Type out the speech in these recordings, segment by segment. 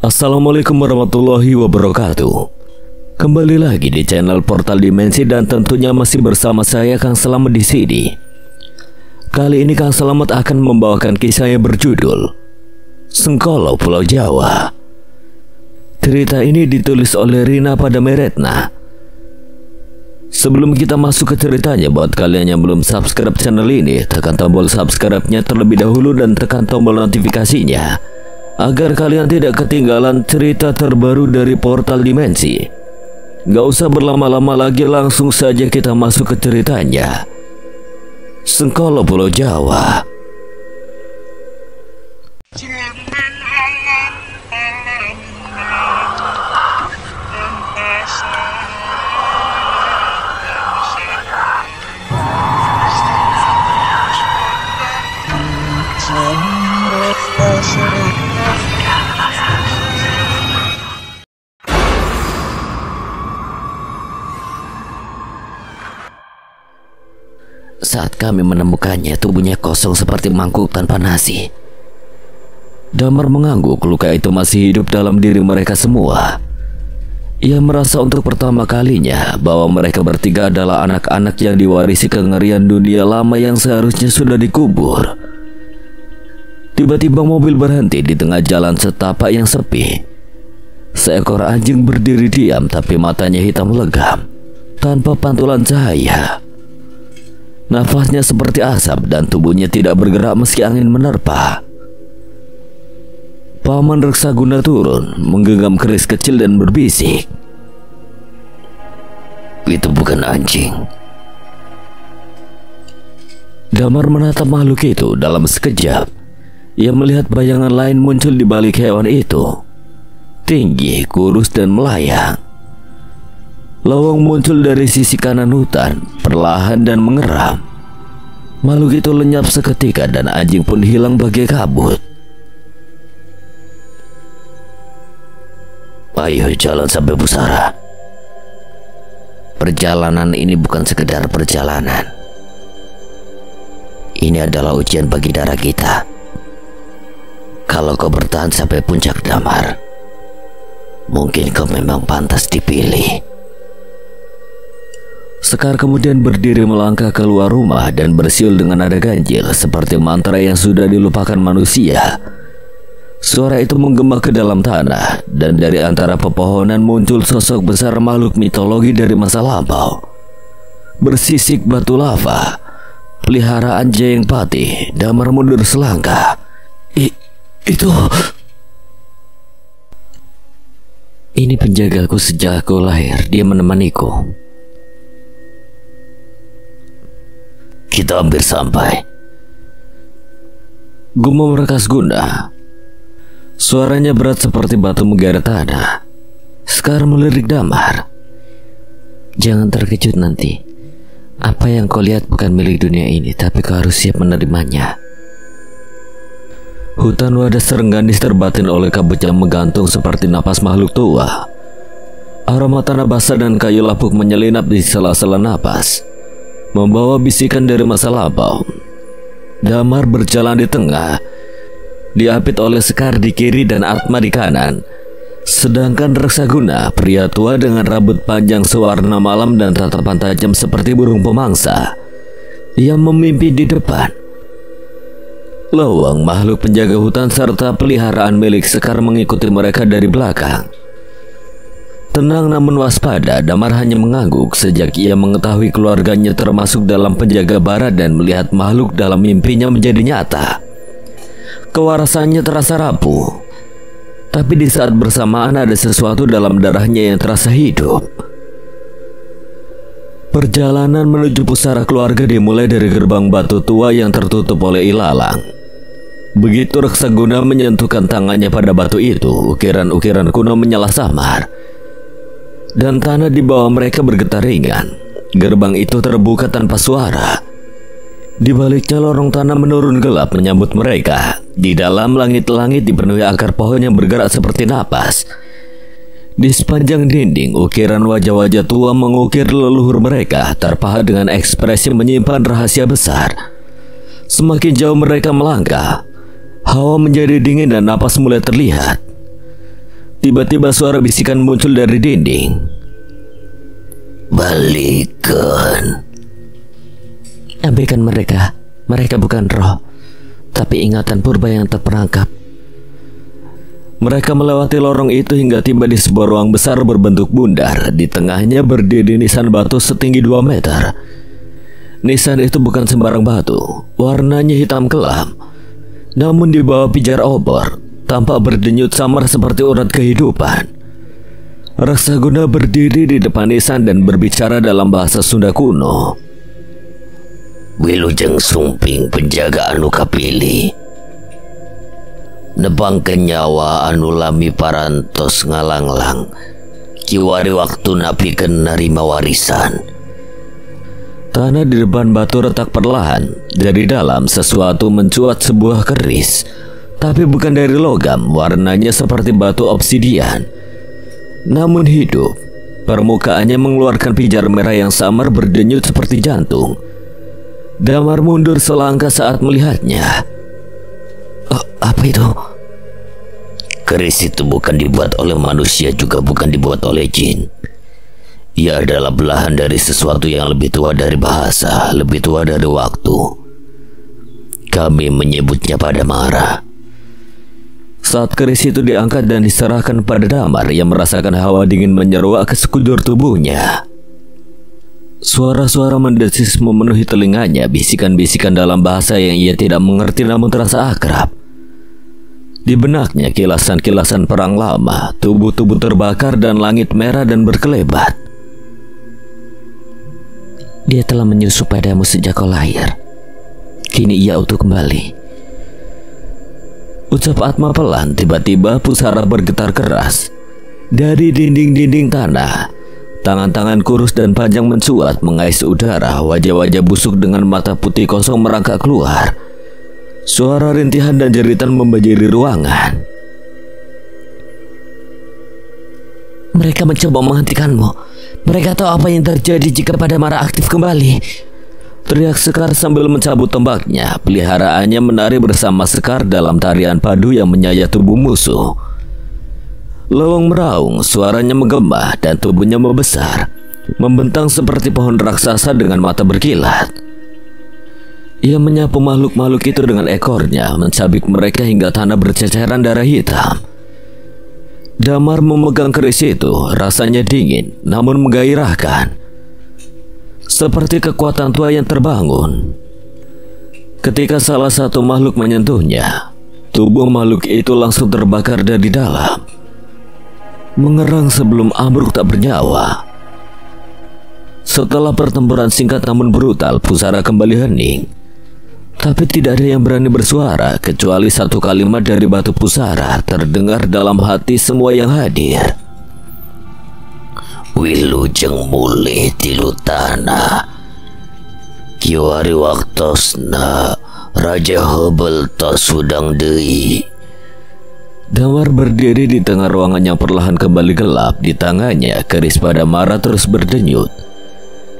Assalamualaikum warahmatullahi wabarakatuh. Kembali lagi di channel Portal Dimensi dan tentunya masih bersama saya Kang Selamat di sini. Kali ini Kang Selamat akan membawakan kisah yang berjudul Sengkolo Pulau Jawa. Cerita ini ditulis oleh Rina Padameretna. Sebelum kita masuk ke ceritanya, buat kalian yang belum subscribe channel ini, tekan tombol subscribe-nya terlebih dahulu dan tekan tombol notifikasinya agar kalian tidak ketinggalan cerita terbaru dari Portal Dimensi. Gak usah berlama-lama lagi, langsung saja kita masuk ke ceritanya. Sengkolo Pulau Jawa. Saat kami menemukannya, tubuhnya kosong seperti mangkuk tanpa nasi. Damar mengangguk, luka itu masih hidup dalam diri mereka semua. Ia merasa untuk pertama kalinya bahwa mereka bertiga adalah anak-anak yang diwarisi kengerian dunia lama yang seharusnya sudah dikubur. Tiba-tiba mobil berhenti di tengah jalan setapak yang sepi. Seekor anjing berdiri diam, tapi matanya hitam legam tanpa pantulan cahaya. Nafasnya seperti asap dan tubuhnya tidak bergerak meski angin menerpa. Paman Reksaguna turun, menggenggam keris kecil dan berbisik, "Itu bukan anjing." Damar menatap makhluk itu dalam sekejap. Ia melihat bayangan lain muncul di balik hewan itu. Tinggi, kurus dan melayang. Lawang muncul dari sisi kanan hutan, perlahan dan mengeram. Makhluk itu lenyap seketika dan anjing pun hilang bagai kabut. "Ayo jalan sampai Pusara. Perjalanan ini bukan sekedar perjalanan. Ini adalah ujian bagi darah kita. Kalau kau bertahan sampai puncak Damar, mungkin kau memang pantas dipilih." Sekar kemudian berdiri melangkah keluar rumah dan bersiul dengan nada ganjil seperti mantra yang sudah dilupakan manusia. Suara itu menggema ke dalam tanah dan dari antara pepohonan muncul sosok besar makhluk mitologi dari masa lampau. Bersisik batu lava, peliharaan Jayeng Pati. Damar mundur selangkah. Itu... "Ini penjagaku sejak aku lahir, dia menemaniku." "Kita hampir sampai," gumam Reksaguna. Suaranya berat seperti batu menggeret tanah. Sekar melirik Damar. "Jangan terkejut nanti. Apa yang kau lihat bukan milik dunia ini, tapi kau harus siap menerimanya." Hutan wadas serengganis terbatin oleh kabut yang menggantung seperti napas makhluk tua. Aroma tanah basah dan kayu lapuk menyelinap di sela-sela napas, membawa bisikan dari masa lampau. Damar berjalan di tengah, diapit oleh Sekar di kiri dan Atma di kanan. Sedangkan Reksaguna, pria tua dengan rambut panjang sewarna malam dan tatapan tajam seperti burung pemangsa, ia memimpin di depan. Lawang, makhluk penjaga hutan serta peliharaan milik Sekar mengikuti mereka dari belakang. Tenang namun waspada, Damar hanya mengangguk sejak ia mengetahui keluarganya termasuk dalam penjaga barat dan melihat makhluk dalam mimpinya menjadi nyata. Kewarasannya terasa rapuh, tapi di saat bersamaan ada sesuatu dalam darahnya yang terasa hidup. Perjalanan menuju pusara keluarga dimulai dari gerbang batu tua yang tertutup oleh ilalang. Begitu Reksaguna menyentuhkan tangannya pada batu itu, ukiran-ukiran kuno menyala samar dan tanah di bawah mereka bergetar ringan. Gerbang itu terbuka tanpa suara. Di baliknya lorong tanah menurun gelap menyambut mereka. Di dalam langit-langit dipenuhi akar pohon yang bergerak seperti napas. Di sepanjang dinding, ukiran wajah-wajah tua mengukir leluhur mereka, terpahat dengan ekspresi menyimpan rahasia besar. Semakin jauh mereka melangkah, hawa menjadi dingin dan napas mulai terlihat. Tiba-tiba suara bisikan muncul dari dinding. Balikan. Abaikan mereka. Mereka bukan roh, tapi ingatan purba yang terperangkap. Mereka melewati lorong itu hingga tiba di sebuah ruang besar berbentuk bundar. Di tengahnya berdiri nisan batu setinggi 2 meter. Nisan itu bukan sembarang batu. Warnanya hitam kelam. Namun di bawah pijar obor tampak berdenyut samar seperti urat kehidupan. Raksaguna berdiri di depan nisan dan berbicara dalam bahasa Sunda kuno. Wilujeng Sumping penjaga anu kapili. Nebangkeun nyawa anu lami parantos ngalanglang. Kiwari waktu napikeun narima warisan. Tanah di depan batu retak perlahan. Dari dalam sesuatu mencuat sebuah keris. Tapi bukan dari logam, warnanya seperti batu obsidian. Namun hidup. Permukaannya mengeluarkan pijar merah yang samar berdenyut seperti jantung. Damar mundur selangkah saat melihatnya. Oh, apa itu? Keris itu bukan dibuat oleh manusia, juga bukan dibuat oleh jin. Ia adalah belahan dari sesuatu yang lebih tua dari bahasa, lebih tua dari waktu. Kami menyebutnya Padamara. Saat keris itu diangkat dan diserahkan pada Damar, yang merasakan hawa dingin menyeruak ke sekujur tubuhnya. Suara-suara mendesis memenuhi telinganya, bisikan-bisikan dalam bahasa yang ia tidak mengerti namun terasa akrab. Di benaknya kilasan-kilasan perang lama, tubuh-tubuh terbakar dan langit merah dan berkelebat. Dia telah menyusup padamu sejak kau lahir. Kini ia utuh kembali. Ucap Atma pelan, tiba-tiba pusara bergetar keras. Dari dinding-dinding tanah, tangan-tangan kurus dan panjang mencuat mengais udara. Wajah-wajah busuk dengan mata putih kosong merangkak keluar. Suara rintihan dan jeritan membanjiri ruangan. Mereka mencoba menghentikanmu. Mereka tahu apa yang terjadi jika Padamara aktif kembali. Teriak Sekar sambil mencabut tombaknya. Peliharaannya menari bersama Sekar dalam tarian padu yang menyayat tubuh musuh. Leweng meraung, suaranya menggema dan tubuhnya membesar, membentang seperti pohon raksasa dengan mata berkilat. Ia menyapu makhluk-makhluk itu dengan ekornya, mencabik mereka hingga tanah berceceran darah hitam. Damar memegang keris itu, rasanya dingin namun menggairahkan. Seperti kekuatan tua yang terbangun. Ketika salah satu makhluk menyentuhnya, tubuh makhluk itu langsung terbakar dari dalam, mengerang sebelum ambruk tak bernyawa. Setelah pertempuran singkat namun brutal, pusara kembali hening. Tapi tidak ada yang berani bersuara kecuali satu kalimat dari batu pusara terdengar dalam hati semua yang hadir. Wilujeng mulih tilu tanah. Kiwari waktosna Raja Hebel tos sudang deui. Damar berdiri di tengah ruangan yang perlahan kembali gelap. Di tangannya keris Padamara terus berdenyut.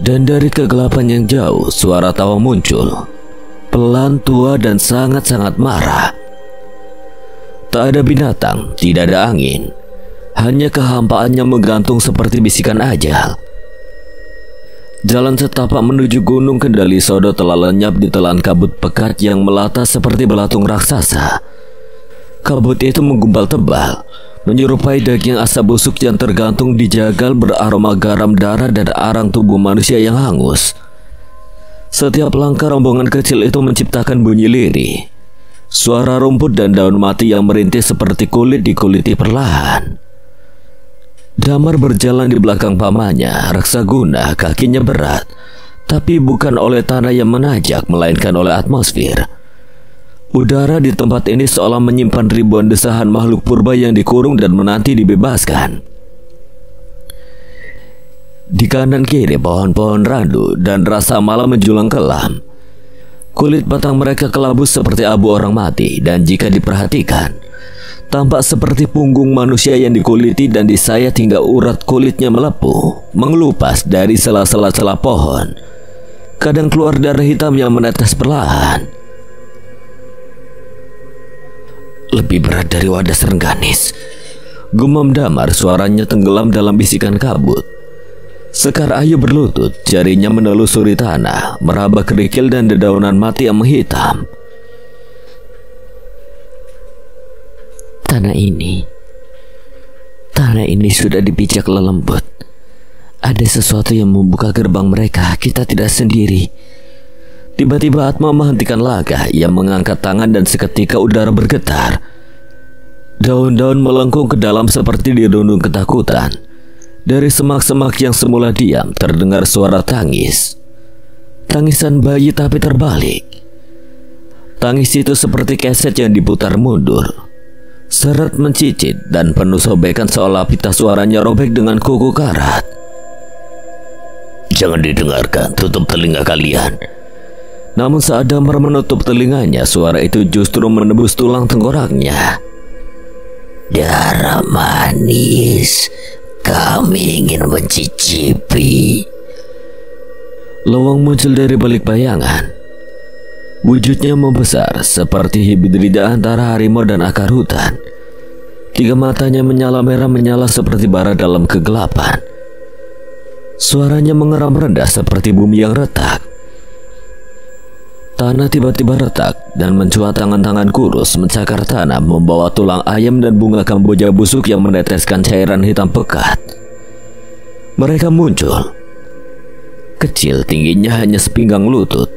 Dan dari kegelapan yang jauh suara tawa muncul. Pelan, tua dan sangat-sangat marah. Tak ada binatang, tidak ada angin. Hanya kehampaannya menggantung seperti bisikan ajal. Jalan setapak menuju Gunung Kendali Sodo telah lenyap di telan kabut pekat yang melata seperti belatung raksasa. Kabut itu menggumpal tebal, menyerupai daging asap busuk yang tergantung di jagal beraroma garam darah dan arang tubuh manusia yang hangus. Setiap langkah rombongan kecil itu menciptakan bunyi lirih. Suara rumput dan daun mati yang merintih seperti kulit dikuliti perlahan. Damar berjalan di belakang pamannya, Raksaguna. Kakinya berat, tapi bukan oleh tanah yang menanjak, melainkan oleh atmosfer. Udara di tempat ini seolah menyimpan ribuan desahan makhluk purba yang dikurung dan menanti dibebaskan. Di kanan kiri pohon-pohon randu dan rasa malam menjulang kelam. Kulit batang mereka kelabus seperti abu orang mati, dan jika diperhatikan, tampak seperti punggung manusia yang dikuliti dan disayat hingga urat kulitnya melepuh, mengelupas dari sela-sela celah pohon. Kadang keluar darah hitam yang menetes perlahan. Lebih berat dari wadah Serengganis. Gumam Damar, suaranya tenggelam dalam bisikan kabut. Sekar Ayu berlutut, jarinya menelusuri tanah, meraba kerikil dan dedaunan mati yang menghitam. Tanah ini sudah dipijak lelembut. Ada sesuatu yang membuka gerbang mereka. Kita tidak sendiri. Tiba-tiba Atma menghentikan langkah. Ia mengangkat tangan dan seketika udara bergetar. Daun-daun melengkung ke dalam seperti dirundung ketakutan. Dari semak-semak yang semula diam terdengar suara tangis. Tangisan bayi tapi terbalik. Tangis itu seperti keset yang diputar mundur. Seret mencicit dan penuh sobekan seolah pita suaranya robek dengan kuku karat. Jangan didengarkan, tutup telinga kalian. Namun saat Damar menutup telinganya, suara itu justru menembus tulang tengkoraknya. Darah manis, kami ingin mencicipi. Lewang muncul dari balik bayangan. Wujudnya membesar seperti hibridida antara harimau dan akar hutan. 3 matanya menyala merah menyala seperti bara dalam kegelapan. Suaranya mengeram rendah seperti bumi yang retak. Tanah tiba-tiba retak dan mencuat tangan-tangan kurus mencakar tanah membawa tulang ayam dan bunga kamboja busuk yang meneteskan cairan hitam pekat. Mereka muncul. Kecil, tingginya hanya sepinggang lutut.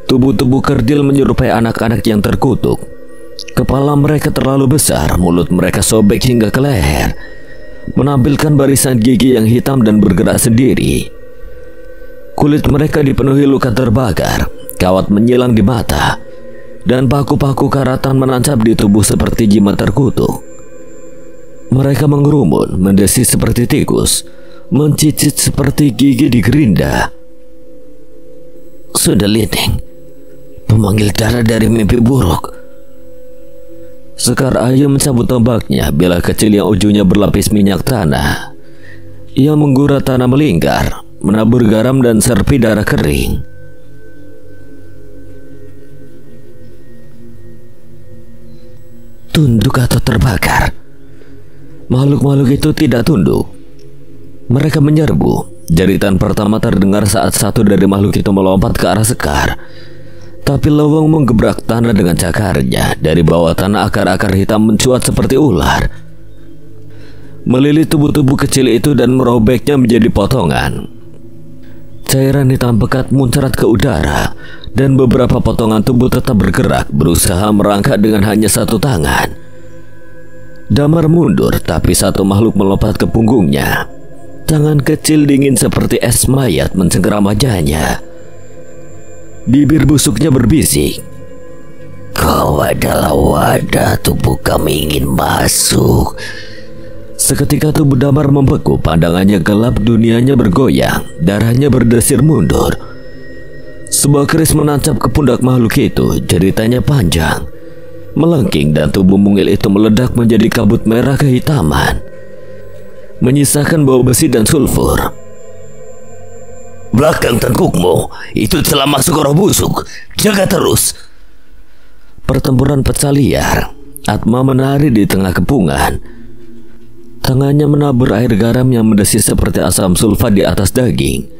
Tubuh-tubuh kerdil menyerupai anak-anak yang terkutuk. Kepala mereka terlalu besar, mulut mereka sobek hingga ke leher, menampilkan barisan gigi yang hitam dan bergerak sendiri. Kulit mereka dipenuhi luka terbakar, kawat menyilang di mata, dan paku-paku karatan menancap di tubuh seperti jimat terkutuk. Mereka mengerumun, mendesis seperti tikus, mencicit seperti gigi di gerinda. Sudah Liting, pemanggil darah dari mimpi buruk. Sekar Ayu mencabut tombaknya, bila kecil yang ujungnya berlapis minyak tanah. Ia menggurah tanah melingkar, menabur garam dan serpi darah kering. Tunduk atau terbakar? Makhluk-makhluk itu tidak tunduk. Mereka menyerbu. Jeritan pertama terdengar saat satu dari makhluk itu melompat ke arah Sekar. Tapi Lewang menggebrak tanah dengan cakarnya. Dari bawah tanah akar-akar hitam mencuat seperti ular, melilit tubuh-tubuh kecil itu dan merobeknya menjadi potongan. Cairan hitam pekat muncrat ke udara, dan beberapa potongan tubuh tetap bergerak, berusaha merangkak dengan hanya satu tangan. Damar mundur, tapi satu makhluk melompat ke punggungnya. Tangan kecil dingin seperti es mayat mencengkeram wajahnya. Bibir busuknya berbisik, "Kau adalah wadah tubuh kami ingin masuk." Seketika tubuh Damar membeku, pandangannya gelap, dunianya bergoyang, darahnya berdesir mundur. Sebuah keris menancap ke pundak makhluk itu, jeritanya panjang, melengking, dan tubuh mungil itu meledak menjadi kabut merah kehitaman, menyisakan bau besi dan sulfur. "Belakang tengkukmu, itu telah masuk roh busuk. Jaga terus." Pertempuran pecah liar. Atma menari di tengah kepungan. Tangannya menabur air garam yang mendesis seperti asam sulfat di atas daging.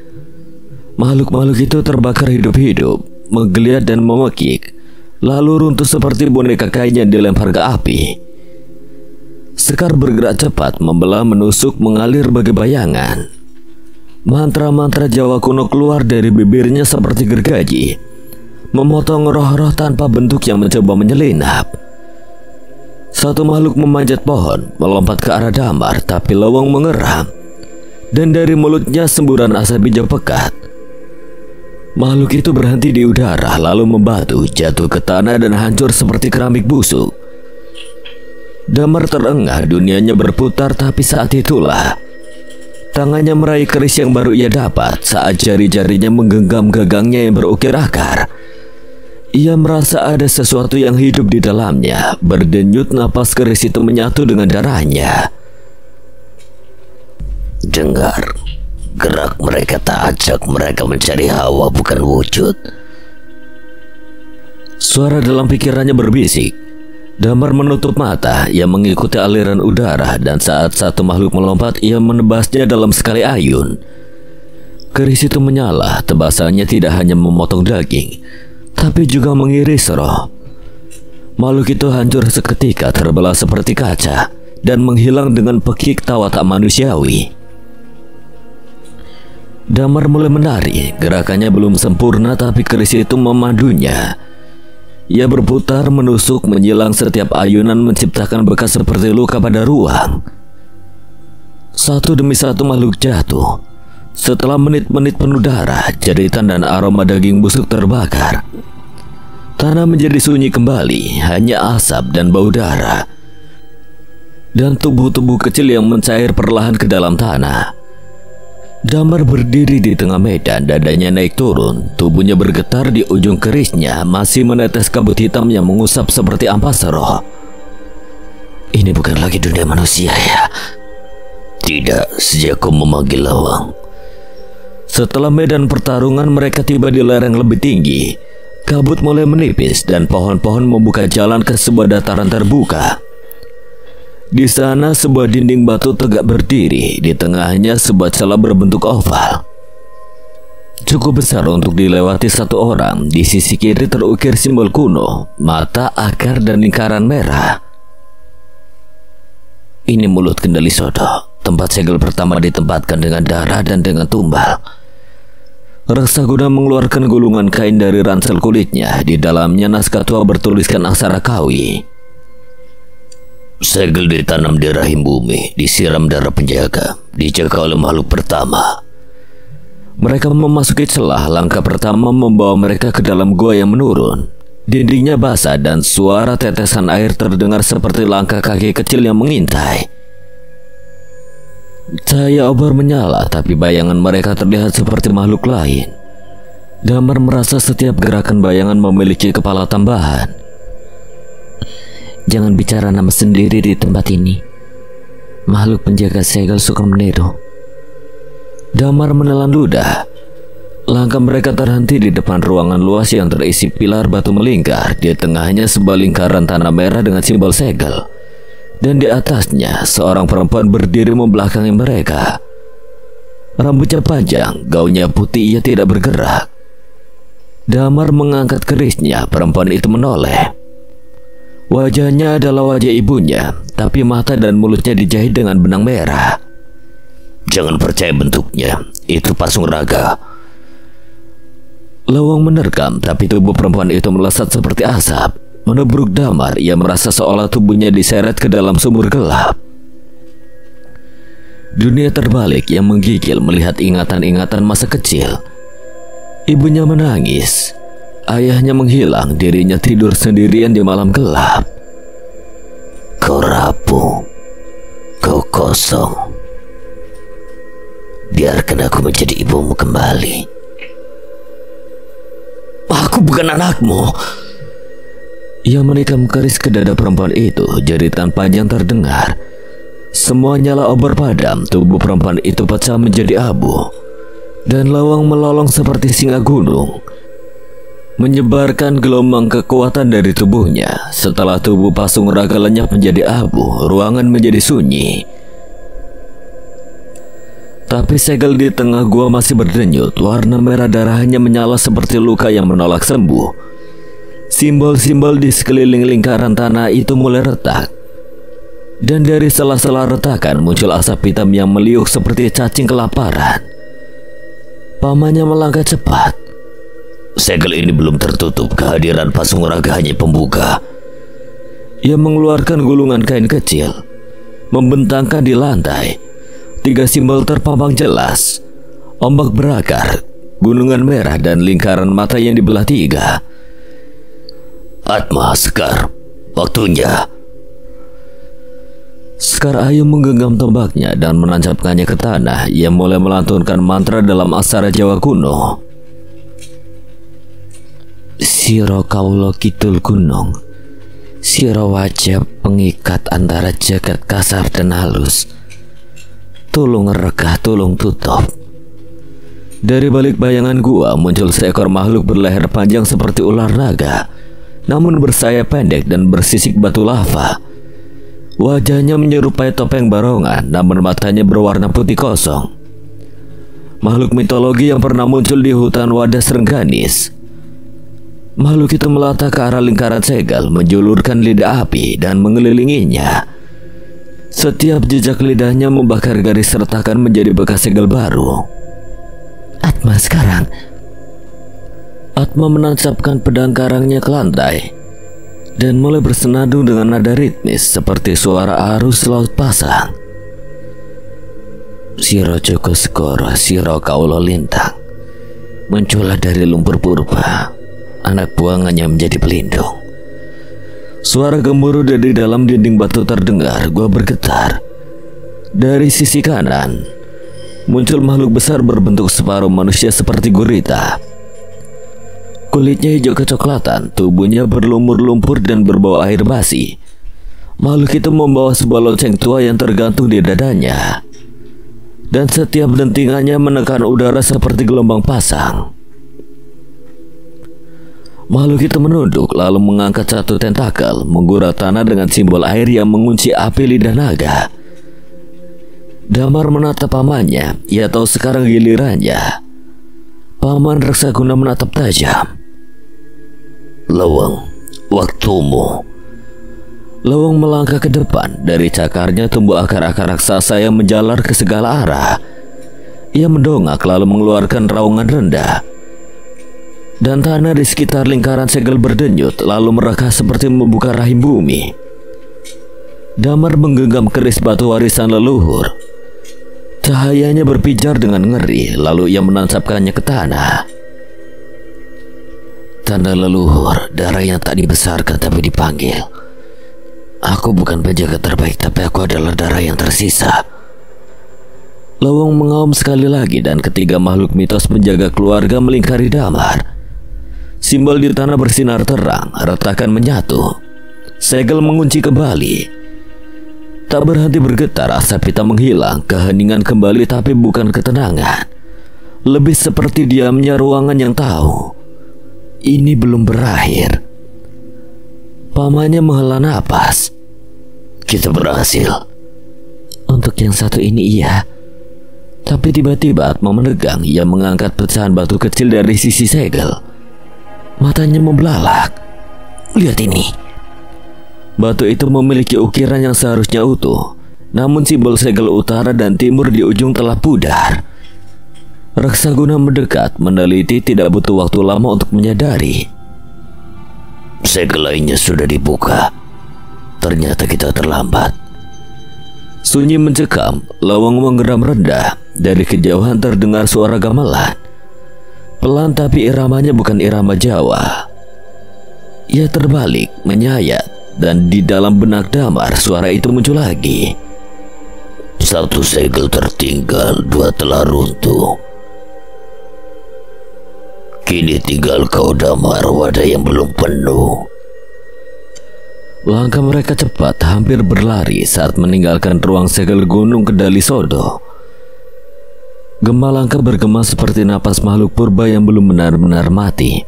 Makhluk-makhluk itu terbakar hidup-hidup, menggeliat dan memekik, lalu runtuh seperti boneka kain yang dilempar ke api. Sekar bergerak cepat, membelah, menusuk, mengalir bagai bayangan. Mantra-mantra Jawa kuno keluar dari bibirnya seperti gergaji, memotong roh-roh tanpa bentuk yang mencoba menyelinap. Satu makhluk memanjat pohon, melompat ke arah Damar, tapi Lewang mengeram, dan dari mulutnya semburan asap hijau pekat. Makhluk itu berhenti di udara, lalu membatu, jatuh ke tanah dan hancur seperti keramik busuk. Damar terengah, dunianya berputar, tapi saat itulah tangannya meraih keris yang baru ia dapat. Saat jari-jarinya menggenggam gagangnya yang berukir akar, ia merasa ada sesuatu yang hidup di dalamnya. Berdenyut napas keris itu menyatu dengan darahnya. "Dengar, gerak mereka tak acak, mereka mencari hawa bukan wujud." Suara dalam pikirannya berbisik. Damar menutup mata, ia mengikuti aliran udara dan saat satu makhluk melompat, ia menebasnya dalam sekali ayun. Keris itu menyala, tebasannya tidak hanya memotong daging, tapi juga mengiris roh. Makhluk itu hancur seketika, terbelah seperti kaca, dan menghilang dengan pekik tawa tak manusiawi. Damar mulai menari, gerakannya belum sempurna tapi keris itu memadunya. Ia berputar, menusuk, menyilang setiap ayunan menciptakan bekas seperti luka pada ruang. Satu demi satu makhluk jatuh. Setelah menit-menit penuh darah, jeritan dan aroma daging busuk terbakar. Tanah menjadi sunyi kembali, hanya asap dan bau darah. Dan tubuh-tubuh kecil yang mencair perlahan ke dalam tanah. Damar berdiri di tengah medan, dadanya naik turun, tubuhnya bergetar, di ujung kerisnya masih menetes kabut hitam yang mengusap seperti ampas roh. Ini bukan lagi dunia manusia ya? Tidak, sejak kau memanggil Lawang. Setelah medan pertarungan, mereka tiba di lereng lebih tinggi. Kabut mulai menipis dan pohon-pohon membuka jalan ke sebuah dataran terbuka. Di sana sebuah dinding batu tegak berdiri, di tengahnya sebuah celah berbentuk oval. Cukup besar untuk dilewati satu orang. Di sisi kiri terukir simbol kuno, mata, akar, dan lingkaran merah. Ini mulut kendali Sodo. Tempat segel pertama ditempatkan dengan darah dan dengan tumbal. Raksaguna mengeluarkan gulungan kain dari ransel kulitnya. Di dalamnya naskah tua bertuliskan aksara Kawi. Segel ditanam di rahim bumi, disiram darah penjaga, dijaga oleh makhluk pertama. Mereka memasuki celah. Langkah pertama membawa mereka ke dalam gua yang menurun. Dindingnya basah dan suara tetesan air terdengar seperti langkah kaki kecil yang mengintai. Cahaya obor menyala, tapi bayangan mereka terlihat seperti makhluk lain. Damar merasa setiap gerakan bayangan memiliki kepala tambahan. Jangan bicara nama sendiri di tempat ini. Makhluk penjaga segel suka meniru. Damar menelan ludah. Langkah mereka terhenti di depan ruangan luas yang terisi pilar batu melingkar. Di tengahnya sebuah lingkaran tanah merah dengan simbol segel. Dan di atasnya seorang perempuan berdiri membelakangi mereka. Rambutnya panjang, gaunnya putih, ia tidak bergerak. Damar mengangkat kerisnya, perempuan itu menoleh. Wajahnya adalah wajah ibunya, tapi mata dan mulutnya dijahit dengan benang merah. Jangan percaya bentuknya, itu pasung raga. Lawang menerkam, tapi tubuh perempuan itu melesat seperti asap. Menubruk Damar, ia merasa seolah tubuhnya diseret ke dalam sumur gelap. Dunia terbalik yang menggigil melihat ingatan-ingatan masa kecil. Ibunya menangis. Ayahnya menghilang, dirinya tidur sendirian di malam gelap. Kau rapuh, kau kosong. Biarkan aku menjadi ibumu kembali. Aku bukan anakmu. Ia menikam keris ke dada perempuan itu, jeritan panjang terdengar. Semua nyala obor padam, tubuh perempuan itu pecah menjadi abu. Dan Lawang melolong seperti singa gunung, menyebarkan gelombang kekuatan dari tubuhnya. Setelah tubuh pasung raga lenyap menjadi abu, ruangan menjadi sunyi. Tapi segel di tengah gua masih berdenyut. Warna merah darahnya menyala seperti luka yang menolak sembuh. Simbol-simbol di sekeliling lingkaran tanah itu mulai retak. Dan dari sela-sela retakan muncul asap hitam yang meliuk seperti cacing kelaparan. Pamannya melangkah cepat. Segel ini belum tertutup, kehadiran pasung raga hanya pembuka. Ia mengeluarkan gulungan kain kecil, membentangkan di lantai. 3 simbol terpampang jelas. Ombak berakar, gunungan merah, dan lingkaran mata yang dibelah 3. Atma, Sekar, waktunya. Sekar Ayu menggenggam tombaknya dan menancapkannya ke tanah. Ia mulai melantunkan mantra dalam aksara Jawa kuno. Siro kaulo kidul gunung, siro wajah pengikat antara jagat kasar dan halus. Tulung regah, tulung tutup. Dari balik bayangan gua muncul seekor makhluk berleher panjang seperti ular naga. namun bersayap pendek dan bersisik batu lava. Wajahnya menyerupai topeng barongan, namun matanya berwarna putih kosong. Makhluk mitologi yang pernah muncul di hutan Wadas Rengganis. Makhluk itu melata ke arah lingkaran segel, menjulurkan lidah api dan mengelilinginya. Setiap jejak lidahnya membakar garis retakan menjadi bekas segel baru. Atma sekarang. Atma menancapkan pedang karangnya ke lantai dan mulai bersenandung dengan nada ritmis seperti suara arus laut pasang. Siro Joko Segoro, Siro Kaulo Lintang, muncullah dari lumpur purba, anak buangannya menjadi pelindung. Suara gemuruh dari dalam dinding batu terdengar. Gua bergetar. Dari sisi kanan muncul makhluk besar berbentuk separuh manusia seperti gurita. Kulitnya hijau kecoklatan, tubuhnya berlumur lumpur dan berbau air basi. Makhluk itu membawa sebuah lonceng tua yang tergantung di dadanya, dan setiap dentingannya menekan udara seperti gelombang pasang. Makhluk itu menunduk lalu mengangkat satu tentakel, menggurau tanah dengan simbol air yang mengunci api lidah naga. Damar menatap pamannya. Ia tahu sekarang gilirannya. Paman Raksaguna menatap tajam. Leweng, waktumu. Leweng melangkah ke depan. Dari cakarnya tumbuh akar-akar raksasa yang menjalar ke segala arah. Ia mendongak lalu mengeluarkan raungan rendah, dan tanah di sekitar lingkaran segel berdenyut lalu merekah seperti membuka rahim bumi. Damar menggenggam keris batu warisan leluhur. Cahayanya berpijar dengan ngeri, lalu ia menancapkannya ke tanah. Tanda leluhur, darah yang tak dibesarkan tapi dipanggil. Aku bukan penjaga terbaik, tapi aku adalah darah yang tersisa. Leweng mengaum sekali lagi dan ketiga makhluk mitos penjaga keluarga melingkari Damar. Simbol di tanah bersinar terang, retakan menyatu. Segel mengunci kembali. Tak berhenti bergetar, asap hitam menghilang, keheningan kembali tapi bukan ketenangan. Lebih seperti diamnya ruangan yang tahu ini belum berakhir. Pamannya menghela napas. Kita berhasil. Untuk yang satu ini iya. Tapi tiba-tiba Atma menegang. Ia mengangkat pecahan batu kecil dari sisi segel. Matanya membelalak. Lihat ini. Batu itu memiliki ukiran yang seharusnya utuh, namun simbol segel utara dan timur di ujung telah pudar. Raksaguna mendekat, meneliti, tidak butuh waktu lama untuk menyadari. Segel lainnya sudah dibuka. Ternyata kita terlambat. Sunyi mencekam, Leweng menggeram rendah. Dari kejauhan terdengar suara gamelan. Pelan tapi iramanya bukan irama Jawa. Ia terbalik, menyayat, dan di dalam benak Damar suara itu muncul lagi. Satu segel tertinggal, dua telah runtuh. Kini tinggal kau Damar, wadah yang belum penuh. Langkah mereka cepat, hampir berlari saat meninggalkan ruang segel gunung Kedali Sodo. Gema langkah bergema seperti napas makhluk purba yang belum benar-benar mati.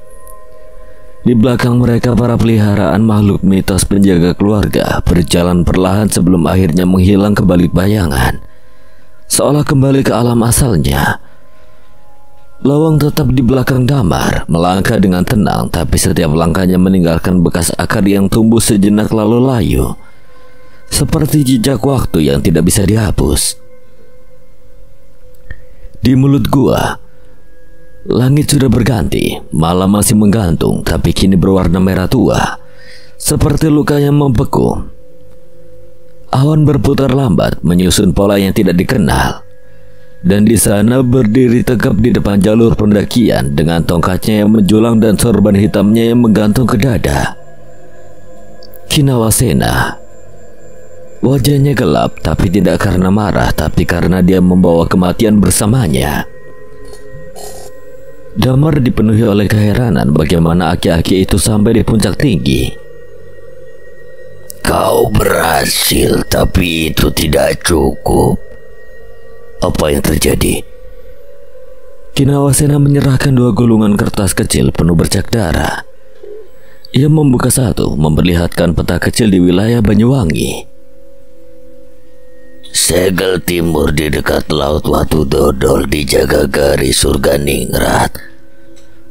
Di belakang mereka para peliharaan makhluk mitos penjaga keluarga berjalan perlahan sebelum akhirnya menghilang ke balik bayangan, seolah kembali ke alam asalnya. Leweng tetap di belakang Damar, melangkah dengan tenang, tapi setiap langkahnya meninggalkan bekas akar yang tumbuh sejenak lalu layu, seperti jejak waktu yang tidak bisa dihapus. Di mulut gua, langit sudah berganti, malam masih menggantung, tapi kini berwarna merah tua, seperti luka yang membeku. Awan berputar lambat, menyusun pola yang tidak dikenal. Dan di sana berdiri tegap di depan jalur pendakian dengan tongkatnya yang menjulang dan sorban hitamnya yang menggantung ke dada. Kinawasena. Wajahnya gelap, tapi tidak karena marah, tapi karena dia membawa kematian bersamanya. Damar dipenuhi oleh keheranan bagaimana aki-aki itu sampai di puncak tinggi. Kau berhasil, tapi itu tidak cukup. Apa yang terjadi? Kinawasena menyerahkan dua gulungan kertas kecil penuh bercak darah. Ia membuka satu, memperlihatkan peta kecil di wilayah Banyuwangi. Segel timur di dekat Laut Watu Dodol dijaga garis surga ningrat.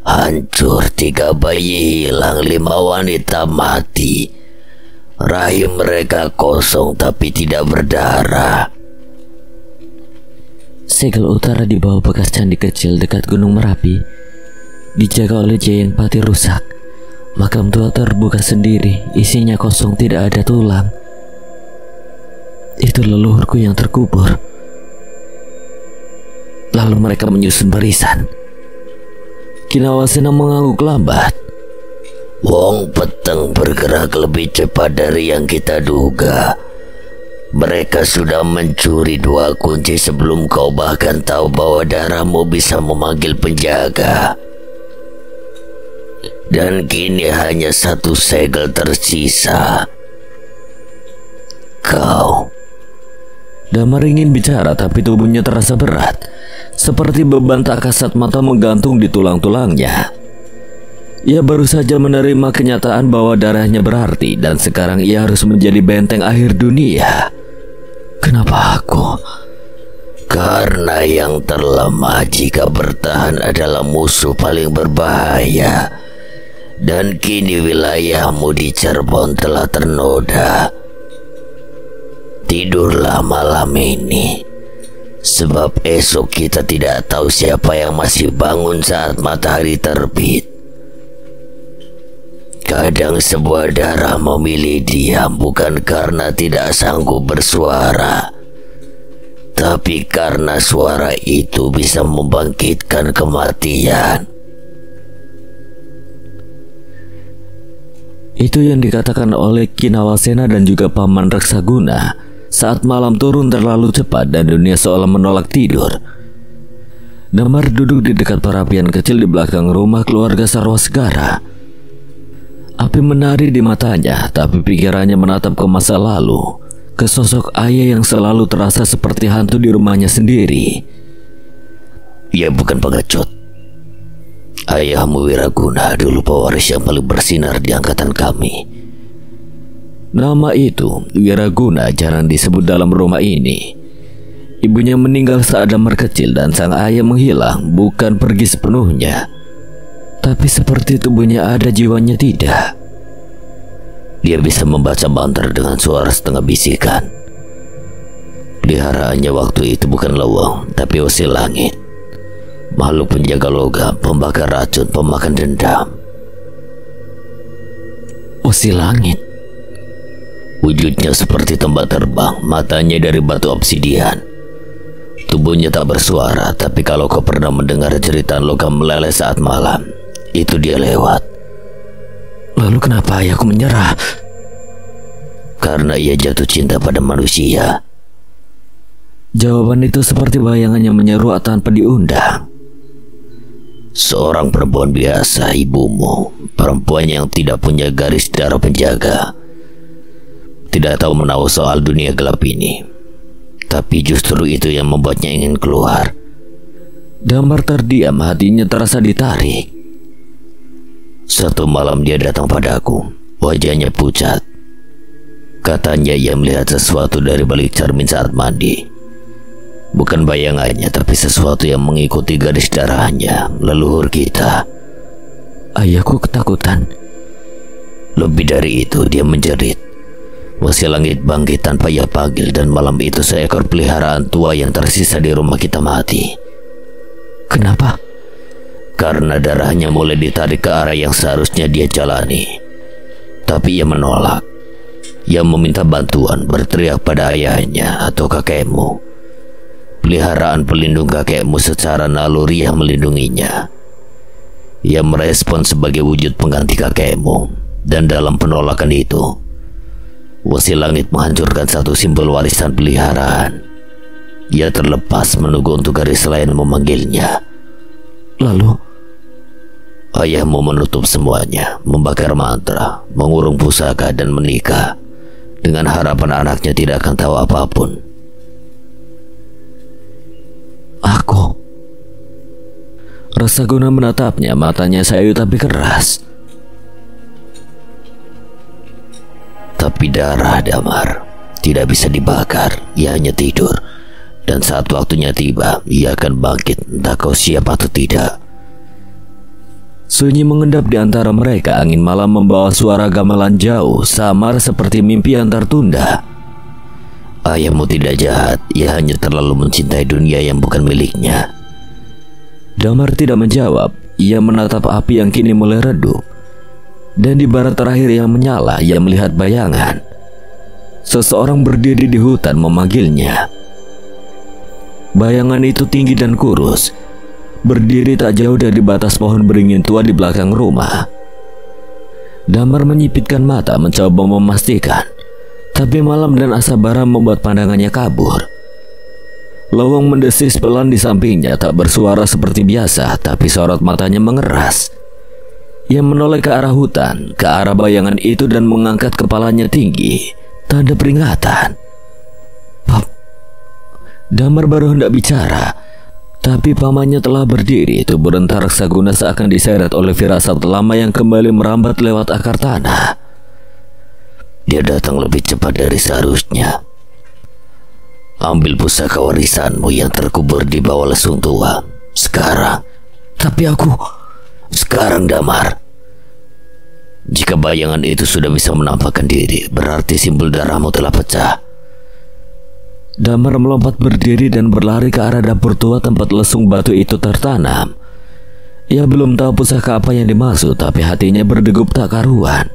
Hancur, 3 bayi hilang, 5 wanita mati. Rahim mereka kosong tapi tidak berdarah. Segel utara di bawah bekas candi kecil dekat Gunung Merapi dijaga oleh Jayeng Pati rusak. Makam tua terbuka sendiri, isinya kosong, tidak ada tulang. Itu leluhurku yang terkubur. Lalu mereka menyusun barisan. Kinawasena mengangguk lambat. Wong Peteng bergerak lebih cepat dari yang kita duga. Mereka sudah mencuri 2 kunci sebelum kau bahkan tahu bahwa darahmu bisa memanggil penjaga. Dan kini hanya 1 segel tersisa. Kau. Damar ingin bicara tapi tubuhnya terasa berat, seperti beban tak kasat mata menggantung di tulang-tulangnya. Ia baru saja menerima kenyataan bahwa darahnya berarti dan sekarang ia harus menjadi benteng akhir dunia. Kenapa aku? Karena yang terlemah jika bertahan adalah musuh paling berbahaya. Dan kini wilayahmu di Cirebon telah ternoda. Tidurlah malam ini, sebab esok kita tidak tahu siapa yang masih bangun saat matahari terbit. Kadang sebuah darah memilih diam bukan karena tidak sanggup bersuara, tapi karena suara itu bisa membangkitkan kematian. Itu yang dikatakan oleh Kinawasena dan juga Paman Reksaguna saat malam turun terlalu cepat dan dunia seolah menolak tidur. Damar duduk di dekat perapian kecil di belakang rumah keluarga Sarwasegara. Api menari di matanya, tapi pikirannya menatap ke masa lalu, ke sosok ayah yang selalu terasa seperti hantu di rumahnya sendiri. Ia bukan pengecut. Ayahmu Wiraguna dulu pewaris yang paling bersinar di angkatan kami. Nama itu, Wiraguna, jarang disebut dalam rumah ini. Ibunya meninggal saat Damar kecil dan sang ayah menghilang, bukan pergi sepenuhnya. Tapi seperti tubuhnya ada, jiwanya tidak. Dia bisa membaca mantra dengan suara setengah bisikan. Peliharaannya waktu itu bukan lewang, tapi usil langit. Makhluk penjaga logam, pembakar racun, pemakan dendam. Usil langit. Wujudnya seperti tembak terbang, matanya dari batu obsidian. Tubuhnya tak bersuara, tapi kalau kau pernah mendengar cerita logam meleleh saat malam, itu dia lewat. Lalu kenapa ayahku menyerah? Karena ia jatuh cinta pada manusia. Jawaban itu seperti bayangannya menyeruak tanpa diundang. Seorang perempuan biasa, ibumu, perempuan yang tidak punya garis darah penjaga, tidak tahu menahu soal dunia gelap ini. Tapi justru itu yang membuatnya ingin keluar. Damar terdiam, hatinya terasa ditarik. Satu malam dia datang padaku, wajahnya pucat. Katanya ia melihat sesuatu dari balik cermin saat mandi. Bukan bayangannya, tapi sesuatu yang mengikuti garis darahnya, leluhur kita. Ayahku ketakutan. Lebih dari itu, dia menjerit. Wasi langit bangkit tanpa ia panggil, dan malam itu seekor peliharaan tua yang tersisa di rumah kita mati. Kenapa? Karena darahnya mulai ditarik ke arah yang seharusnya dia jalani. Tapi ia menolak. Ia meminta bantuan, berteriak pada ayahnya atau kakekmu. Peliharaan pelindung kakekmu secara naluri yang melindunginya. Ia merespon sebagai wujud pengganti kakekmu. Dan dalam penolakan itu, Wasi langit menghancurkan satu simbol warisan peliharaan. Ia terlepas menunggu untuk garis lain memanggilnya. Lalu ayahmu menutup semuanya, membakar mantra, mengurung pusaka dan menikah, dengan harapan anaknya tidak akan tahu apapun. Aku. Reksaguna menatapnya, matanya sayu tapi keras. Tapi darah Damar tidak bisa dibakar, ia hanya tidur. Dan saat waktunya tiba, ia akan bangkit, entah kau siap atau tidak. Sunyi mengendap di antara mereka. Angin malam membawa suara gamelan jauh, samar seperti mimpi yang tertunda. Ayahmu tidak jahat, ia hanya terlalu mencintai dunia yang bukan miliknya. Damar tidak menjawab. Ia menatap api yang kini mulai redup. Dan di bara terakhir yang menyala, ia melihat bayangan. Seseorang berdiri di hutan memanggilnya. Bayangan itu tinggi dan kurus, berdiri tak jauh dari batas pohon beringin tua di belakang rumah. Damar menyipitkan mata mencoba memastikan, tapi malam dan asap bara membuat pandangannya kabur. Lowong mendesis pelan di sampingnya, tak bersuara seperti biasa, tapi sorot matanya mengeras. Ia menoleh ke arah hutan, ke arah bayangan itu dan mengangkat kepalanya tinggi, tanda peringatan. Damar baru hendak bicara, tapi pamannya telah berdiri. Tubuh renta Raksaguna seakan diseret oleh firasat lama yang kembali merambat lewat akar tanah. Dia datang lebih cepat dari seharusnya. Ambil pusaka warisanmu yang terkubur di bawah lesung tua. Sekarang. Tapi aku... Sekarang Damar. Jika bayangan itu sudah bisa menampakkan diri, berarti simbol darahmu telah pecah. Damar melompat berdiri dan berlari ke arah dapur tua tempat lesung batu itu tertanam. Ia belum tahu pusaka apa yang dimaksud, tapi hatinya berdegup tak karuan.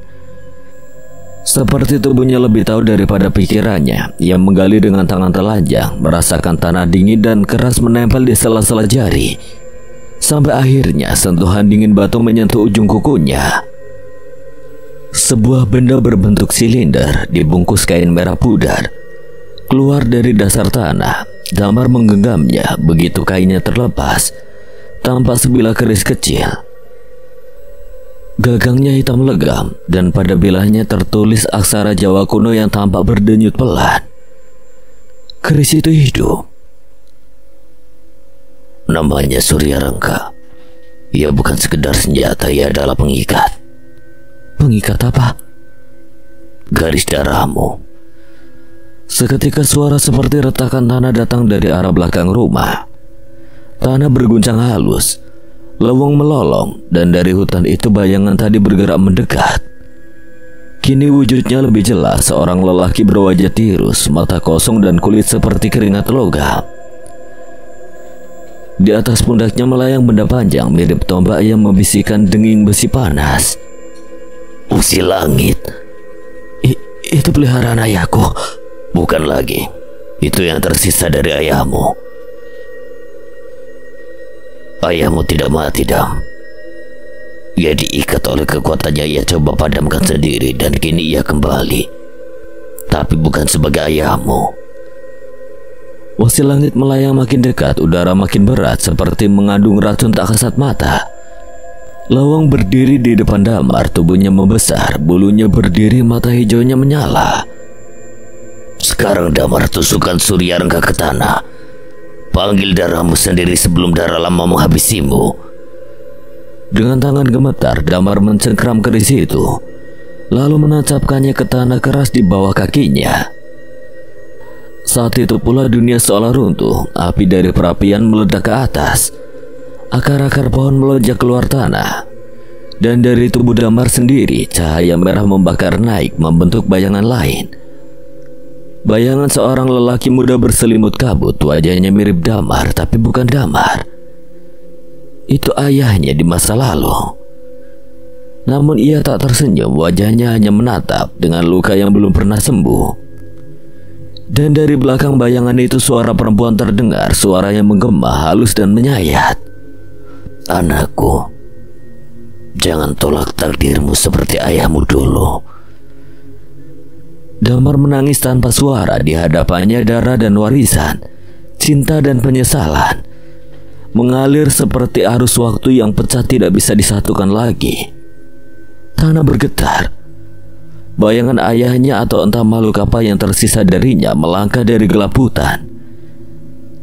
Seperti tubuhnya lebih tahu daripada pikirannya. Ia menggali dengan tangan telanjang, merasakan tanah dingin dan keras menempel di sela-sela jari. Sampai akhirnya sentuhan dingin batu menyentuh ujung kukunya. Sebuah benda berbentuk silinder dibungkus kain merah pudar keluar dari dasar tanah. Damar menggenggamnya. Begitu kainnya terlepas, tampak sebilah keris kecil. Gagangnya hitam legam dan pada bilahnya tertulis aksara Jawa kuno yang tampak berdenyut pelan. Keris itu hidup. Namanya Surya Rengka. Ia bukan sekedar senjata, ia adalah pengikat. Pengikat apa? Garis darahmu. Seketika suara seperti retakan tanah datang dari arah belakang rumah. Tanah berguncang halus, lewong melolong, dan dari hutan itu bayangan tadi bergerak mendekat. Kini wujudnya lebih jelas, seorang lelaki berwajah tirus, mata kosong dan kulit seperti keringat logam. Di atas pundaknya melayang benda panjang mirip tombak yang membisikkan denging besi panas. Usi Langit. Itu peliharaan ayahku. Bukan lagi. Itu yang tersisa dari ayahmu. Ayahmu tidak mati, Dam. Ia diikat oleh kekuatannya. Ia coba padamkan sendiri dan kini ia kembali. Tapi bukan sebagai ayahmu. Wasi Langit melayang makin dekat. Udara makin berat seperti mengandung racun tak kasat mata. Lawang berdiri di depan Damar. Tubuhnya membesar, bulunya berdiri, mata hijaunya menyala. Sekarang Damar, tusukkan Surya Rengka ke tanah. Panggil darahmu sendiri sebelum darah lama menghabisimu. Dengan tangan gemetar, Damar mencengkram keris itu, lalu menancapkannya ke tanah keras di bawah kakinya. Saat itu pula dunia seolah runtuh. Api dari perapian meledak ke atas. Akar-akar pohon melonjak keluar tanah. Dan dari tubuh Damar sendiri, cahaya merah membakar naik membentuk bayangan lain. Bayangan seorang lelaki muda berselimut kabut. Wajahnya mirip Damar, tapi bukan Damar. Itu ayahnya di masa lalu. Namun ia tak tersenyum. Wajahnya hanya menatap dengan luka yang belum pernah sembuh. Dan dari belakang bayangan itu suara perempuan terdengar. Suara yang menggema, halus dan menyayat. Anakku, jangan tolak takdirmu seperti ayahmu dulu. Damar menangis tanpa suara. Di hadapannya darah dan warisan, cinta dan penyesalan mengalir seperti arus waktu yang pecah tidak bisa disatukan lagi. Tanah bergetar. Bayangan ayahnya atau entah makhluk apa yang tersisa darinya melangkah dari gelap hutan.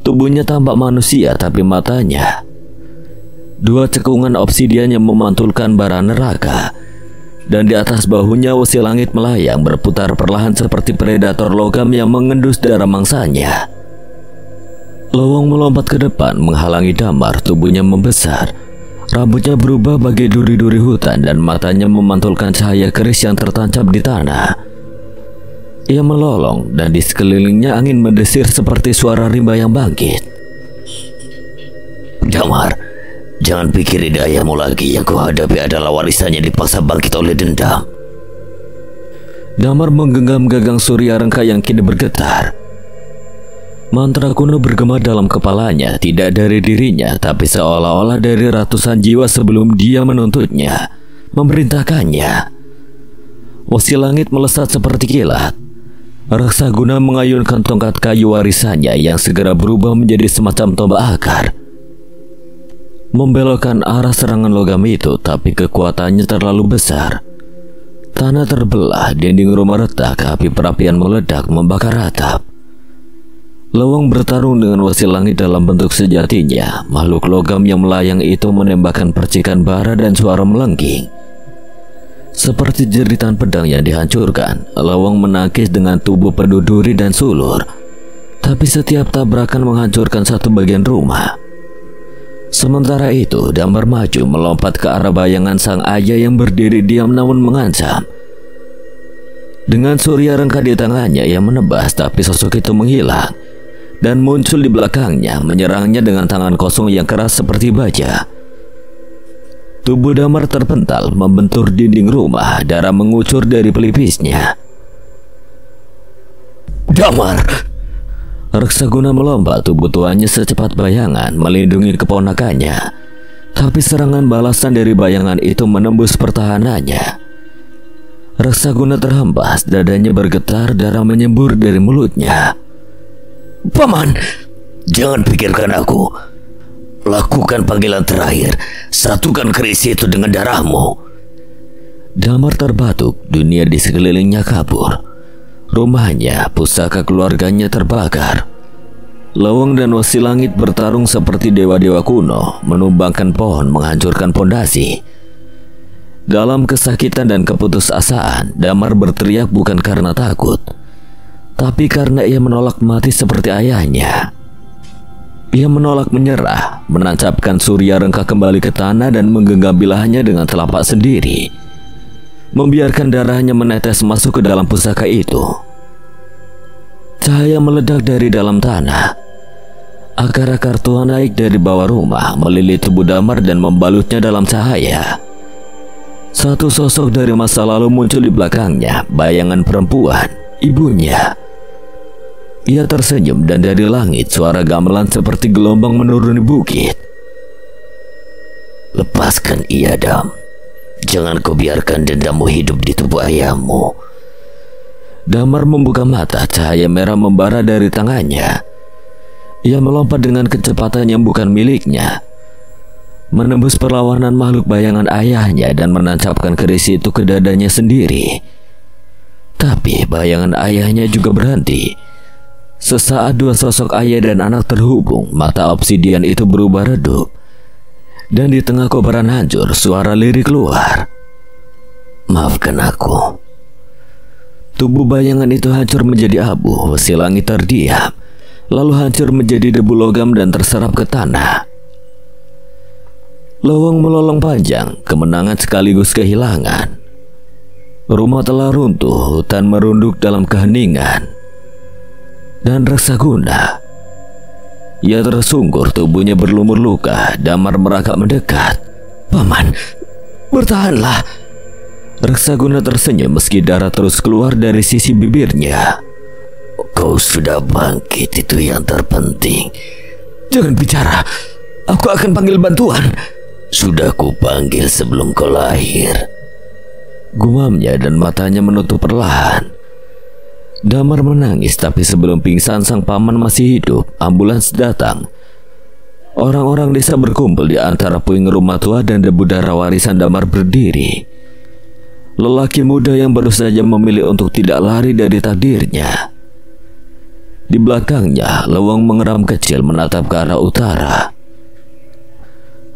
Tubuhnya tampak manusia, tapi matanya, dua cekungan obsidian yang memantulkan bara neraka, dan di atas bahunya Wesi Langit melayang berputar perlahan seperti predator logam yang mengendus darah mangsanya. Lowong melompat ke depan menghalangi Damar, tubuhnya membesar. Rambutnya berubah bagai duri-duri hutan dan matanya memantulkan cahaya keris yang tertancap di tanah. Ia melolong dan di sekelilingnya angin mendesir seperti suara rimba yang bangkit. Damar, jangan pikir hidayamu lagi yang kuhadapi adalah warisannya dipaksa bangkit oleh dendam. Damar menggenggam gagang Surya Rengka yang kini bergetar. Mantra kuno bergema dalam kepalanya, tidak dari dirinya, tapi seolah-olah dari ratusan jiwa sebelum dia menuntutnya, memerintahkannya. Wesi Langit melesat seperti kilat. Raksaguna mengayunkan tongkat kayu warisannya yang segera berubah menjadi semacam tombak akar, membelokkan arah serangan logam itu, tapi kekuatannya terlalu besar. Tanah terbelah, dinding rumah retak, api perapian meledak membakar atap. Lowong bertarung dengan Wesi Langit dalam bentuk sejatinya. Makhluk logam yang melayang itu menembakkan percikan bara dan suara melengking seperti jeritan pedang yang dihancurkan. Lowong menangkis dengan tubuh penuh duri dan sulur, tapi setiap tabrakan menghancurkan satu bagian rumah. Sementara itu, Damar maju melompat ke arah bayangan sang ayah yang berdiri diam namun mengancam. Dengan Surya Rengka di tangannya, ia menebas, tapi sosok itu menghilang dan muncul di belakangnya, menyerangnya dengan tangan kosong yang keras seperti baja. Tubuh Damar terpental, membentur dinding rumah, darah mengucur dari pelipisnya. Damar! Raksaguna melompat, tubuh tuanya secepat bayangan melindungi keponakannya, tapi serangan balasan dari bayangan itu menembus pertahanannya. Raksaguna terhempas, dadanya bergetar, darah menyembur dari mulutnya. Paman, jangan pikirkan aku. Lakukan panggilan terakhir. Satukan keris itu dengan darahmu. Damar terbatuk, dunia di sekelilingnya kabur. Rumahnya, pusaka keluarganya terbakar. Lowong dan Wesi Langit bertarung seperti dewa-dewa kuno, menumbangkan pohon, menghancurkan pondasi. Dalam kesakitan dan keputusasaan, Damar berteriak bukan karena takut, tapi karena ia menolak mati seperti ayahnya. Ia menolak menyerah, menancapkan Surya Rengka kembali ke tanah dan menggenggam bilahnya dengan telapak sendiri, membiarkan darahnya menetes masuk ke dalam pusaka itu. Cahaya meledak dari dalam tanah. Akar-akar tua naik dari bawah rumah, melilit tubuh Damar dan membalutnya dalam cahaya. Satu sosok dari masa lalu muncul di belakangnya, bayangan perempuan, ibunya. Ia tersenyum dan dari langit suara gamelan seperti gelombang menuruni bukit. Lepaskan ia, Dam. Jangan kau biarkan dendammu hidup di tubuh ayahmu. Damar membuka mata, cahaya merah membara dari tangannya. Ia melompat dengan kecepatan yang bukan miliknya, menembus perlawanan makhluk bayangan ayahnya dan menancapkan keris itu ke dadanya sendiri. Tapi bayangan ayahnya juga berhenti. Sesaat dua sosok ayah dan anak terhubung, mata obsidian itu berubah redup, dan di tengah kobaran hancur suara lirik keluar. Maafkan aku. Tubuh bayangan itu hancur menjadi abu. Wesi Langit terdiam, lalu hancur menjadi debu logam dan terserap ke tanah. Lowong melolong panjang, kemenangan sekaligus kehilangan. Rumah telah runtuh, hutan merunduk dalam keheningan. Dan Raksaguna, ia tersungkur, tubuhnya berlumur luka. Damar merangkak mendekat. Paman, bertahanlah. Raksaguna tersenyum meski darah terus keluar dari sisi bibirnya. Kau sudah bangkit, itu yang terpenting. Jangan bicara, aku akan panggil bantuan. Sudah kupanggil sebelum kau lahir, gumamnya dan matanya menutup perlahan. Damar menangis, tapi sebelum pingsan sang paman masih hidup. Ambulans datang. Orang-orang desa berkumpul di antara puing rumah tua dan debu darah warisan Damar berdiri. Lelaki muda yang baru saja memilih untuk tidak lari dari takdirnya. Di belakangnya, Lowong mengeram kecil menatap ke arah utara.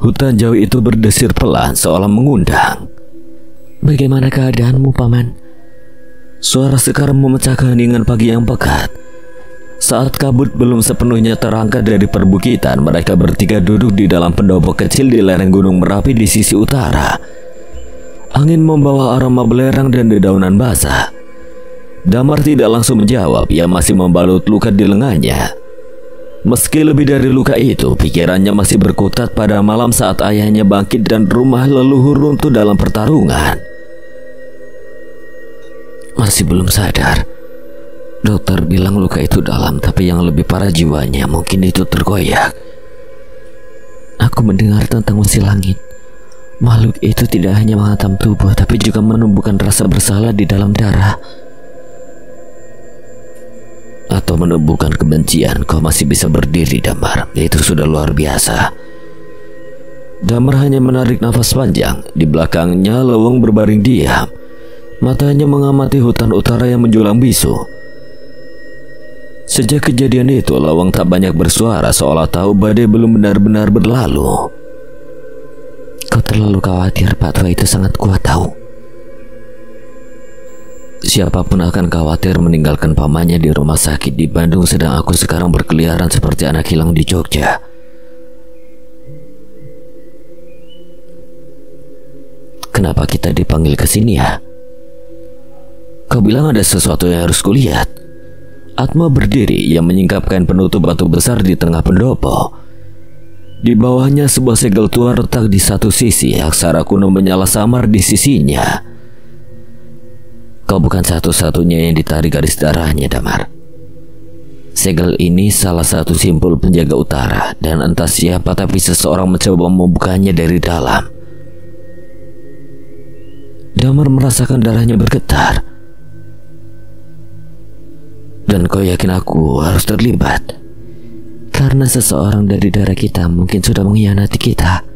Hutan jauh itu berdesir pelan seolah mengundang. Bagaimana keadaanmu, Paman? Suara Sekar memecah keheningan pagi yang pekat. Saat kabut belum sepenuhnya terangkat dari perbukitan, mereka bertiga duduk di dalam pendopo kecil di lereng Gunung Merapi di sisi utara. Angin membawa aroma belerang dan dedaunan basah. Damar tidak langsung menjawab, ia masih membalut luka di lengannya. Meski lebih dari luka itu, pikirannya masih berkutat pada malam saat ayahnya bangkit dan rumah leluhur runtuh dalam pertarungan. Masih belum sadar. Dokter bilang luka itu dalam, tapi yang lebih parah jiwanya, mungkin itu terkoyak. Aku mendengar tentang usil langit. Makhluk itu tidak hanya menghantam tubuh, tapi juga menumbuhkan rasa bersalah di dalam darah. Atau menumbuhkan kebencian. Kau masih bisa berdiri, Damar. Itu sudah luar biasa. Damar hanya menarik nafas panjang. Di belakangnya Leweng berbaring diam. Matanya mengamati hutan utara yang menjulang bisu. Sejak kejadian itu, Leweng tak banyak bersuara, seolah tahu badai belum benar-benar berlalu. Kau terlalu khawatir, Pak Tua itu sangat kuat tahu. Siapapun akan khawatir meninggalkan pamannya di rumah sakit di Bandung, sedang aku sekarang berkeliaran seperti anak hilang di Jogja. Kenapa kita dipanggil ke sini ya? Kau bilang ada sesuatu yang harus kulihat. Atma berdiri, ia menyingkapkan penutup batu besar di tengah pendopo. Di bawahnya sebuah segel tua retak di satu sisi, aksara kuno menyala samar di sisinya. Kau bukan satu-satunya yang ditarik garis darahnya, Damar. Segel ini salah satu simpul penjaga utara, dan entah siapa tapi seseorang mencoba membukanya dari dalam. Damar merasakan darahnya bergetar. Dan kau yakin aku harus terlibat? Karena seseorang dari darah kita mungkin sudah mengkhianati kita.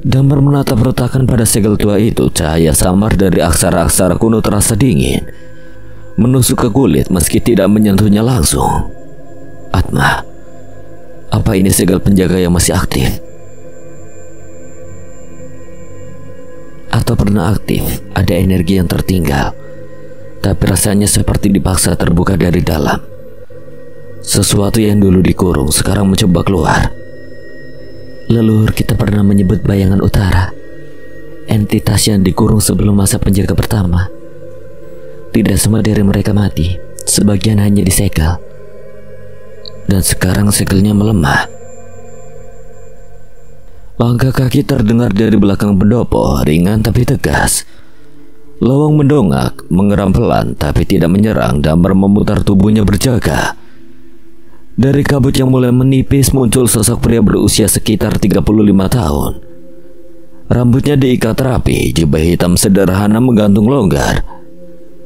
Damar menatap retakan pada segel tua itu. Cahaya samar dari aksara-aksara kuno terasa dingin, menusuk ke kulit meski tidak menyentuhnya langsung. Atma, apa ini segel penjaga yang masih aktif? Atau pernah aktif, ada energi yang tertinggal, tapi rasanya seperti dipaksa terbuka dari dalam. Sesuatu yang dulu dikurung sekarang mencoba keluar. Leluhur kita pernah menyebut bayangan utara, entitas yang dikurung sebelum masa penjaga pertama. Tidak semua dari mereka mati, sebagian hanya disegel. Dan sekarang segelnya melemah. Langkah kaki terdengar dari belakang pendopo, ringan tapi tegas. Leweng mendongak, mengeram pelan tapi tidak menyerang. Damar memutar tubuhnya berjaga. Dari kabut yang mulai menipis muncul sosok pria berusia sekitar 35 tahun. Rambutnya diikat rapi, jubah hitam sederhana menggantung longgar,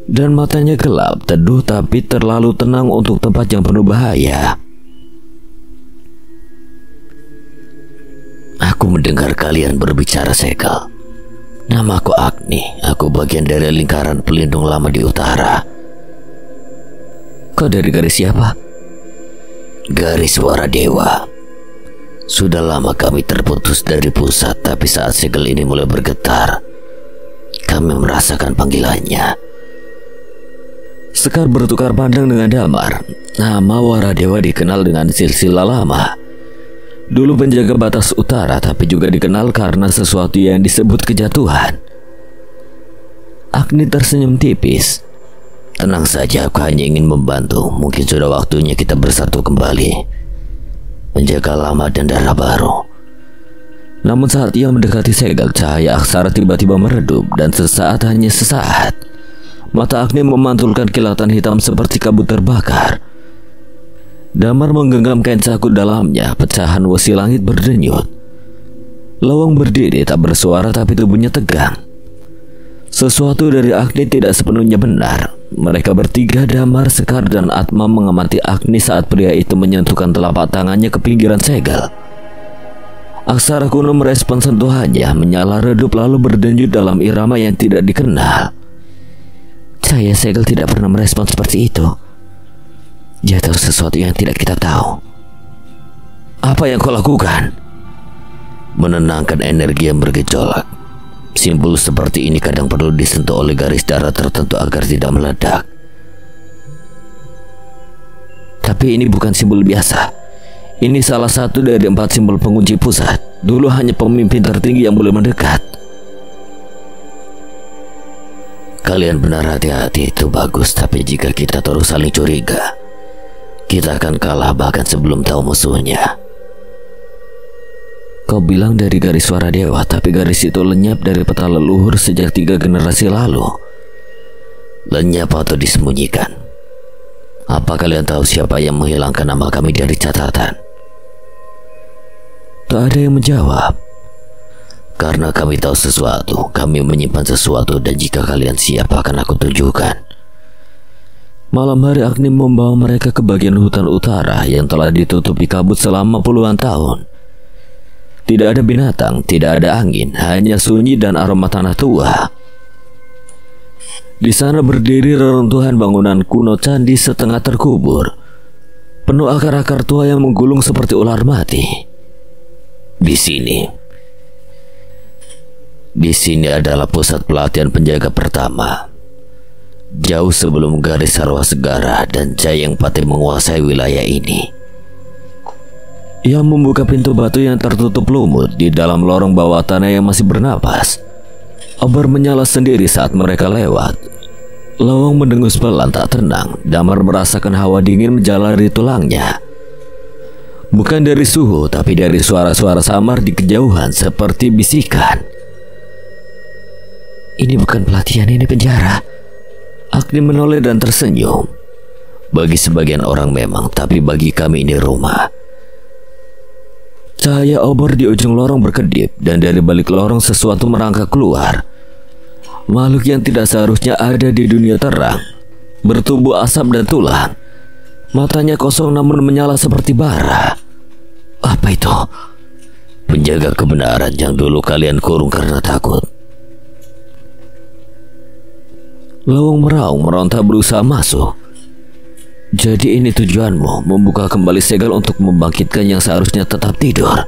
dan matanya gelap, teduh tapi terlalu tenang untuk tempat yang penuh bahaya. Aku mendengar kalian berbicara, Segel. Namaku Agni, aku bagian dari lingkaran pelindung lama di utara. Kau dari garis siapa? Garis Waradewa. Sudah lama kami terputus dari pusat, tapi saat segel ini mulai bergetar, kami merasakan panggilannya. Sekar bertukar pandang dengan Damar. Nama Waradewa dikenal dengan silsilah lama. Dulu penjaga batas utara, tapi juga dikenal karena sesuatu yang disebut kejatuhan. Agni tersenyum tipis. Tenang saja, aku hanya ingin membantu. Mungkin sudah waktunya kita bersatu kembali, menjaga lama dan darah baru. Namun saat ia mendekati segel, cahaya aksara tiba-tiba meredup, dan sesaat, hanya sesaat, mata Agni memantulkan kilatan hitam seperti kabut terbakar. Damar menggenggam kain saku dalamnya, pecahan wesi langit berdenyut. Leweng berdiri tak bersuara tapi tubuhnya tegang. Sesuatu dari Agni tidak sepenuhnya benar. Mereka bertiga, Damar, Sekar, dan Atma mengamati Agni saat pria itu menyentuhkan telapak tangannya ke pinggiran segel. Aksara kuno merespon sentuhannya, menyala redup lalu berdenyut dalam irama yang tidak dikenal. Cahaya segel tidak pernah merespon seperti itu. Dia tahu sesuatu yang tidak kita tahu. Apa yang kau lakukan? Menenangkan energi yang bergejolak. Simbol seperti ini kadang perlu disentuh oleh garis darah tertentu agar tidak meledak. Tapi ini bukan simbol biasa. Ini salah satu dari 4 simbol pengunci pusat. Dulu hanya pemimpin tertinggi yang boleh mendekat. Kalian benar, hati-hati, itu bagus. Tapi jika kita terus saling curiga, kita akan kalah bahkan sebelum tahu musuhnya. Kau bilang dari garis suara dewa, tapi garis itu lenyap dari peta leluhur sejak 3 generasi lalu. Lenyap atau disembunyikan? Apa kalian tahu siapa yang menghilangkan nama kami dari catatan? Tak ada yang menjawab. Karena kami tahu sesuatu, kami menyimpan sesuatu, dan jika kalian siap akan aku tunjukkan. Malam hari Agni membawa mereka ke bagian hutan utara yang telah ditutupi kabut selama puluhan tahun. Tidak ada binatang, tidak ada angin, hanya sunyi dan aroma tanah tua. Di sana berdiri reruntuhan bangunan kuno candi setengah terkubur, penuh akar-akar tua yang menggulung seperti ular mati. Di sini adalah pusat pelatihan penjaga pertama. Jauh sebelum garis Sarwa Segara dan Jayeng Pati menguasai wilayah ini. Ia membuka pintu batu yang tertutup lumut di dalam lorong bawah tanah yang masih bernapas. Obor menyala sendiri saat mereka lewat. Lawang mendengus pelan tak tenang. Damar merasakan hawa dingin menjalari tulangnya. Bukan dari suhu, tapi dari suara-suara samar di kejauhan seperti bisikan. Ini bukan pelatihan, ini penjara. Agni menoleh dan tersenyum. Bagi sebagian orang memang, tapi bagi kami ini rumah. Cahaya obor di ujung lorong berkedip, dan dari balik lorong sesuatu merangkak keluar. Makhluk yang tidak seharusnya ada di dunia terang, bertubuh asap dan tulang. Matanya kosong namun menyala seperti bara. Apa itu? Penjaga kebenaran yang dulu kalian kurung karena takut. Lawang meraung meronta berusaha masuk. Jadi ini tujuanmu, membuka kembali segel untuk membangkitkan yang seharusnya tetap tidur.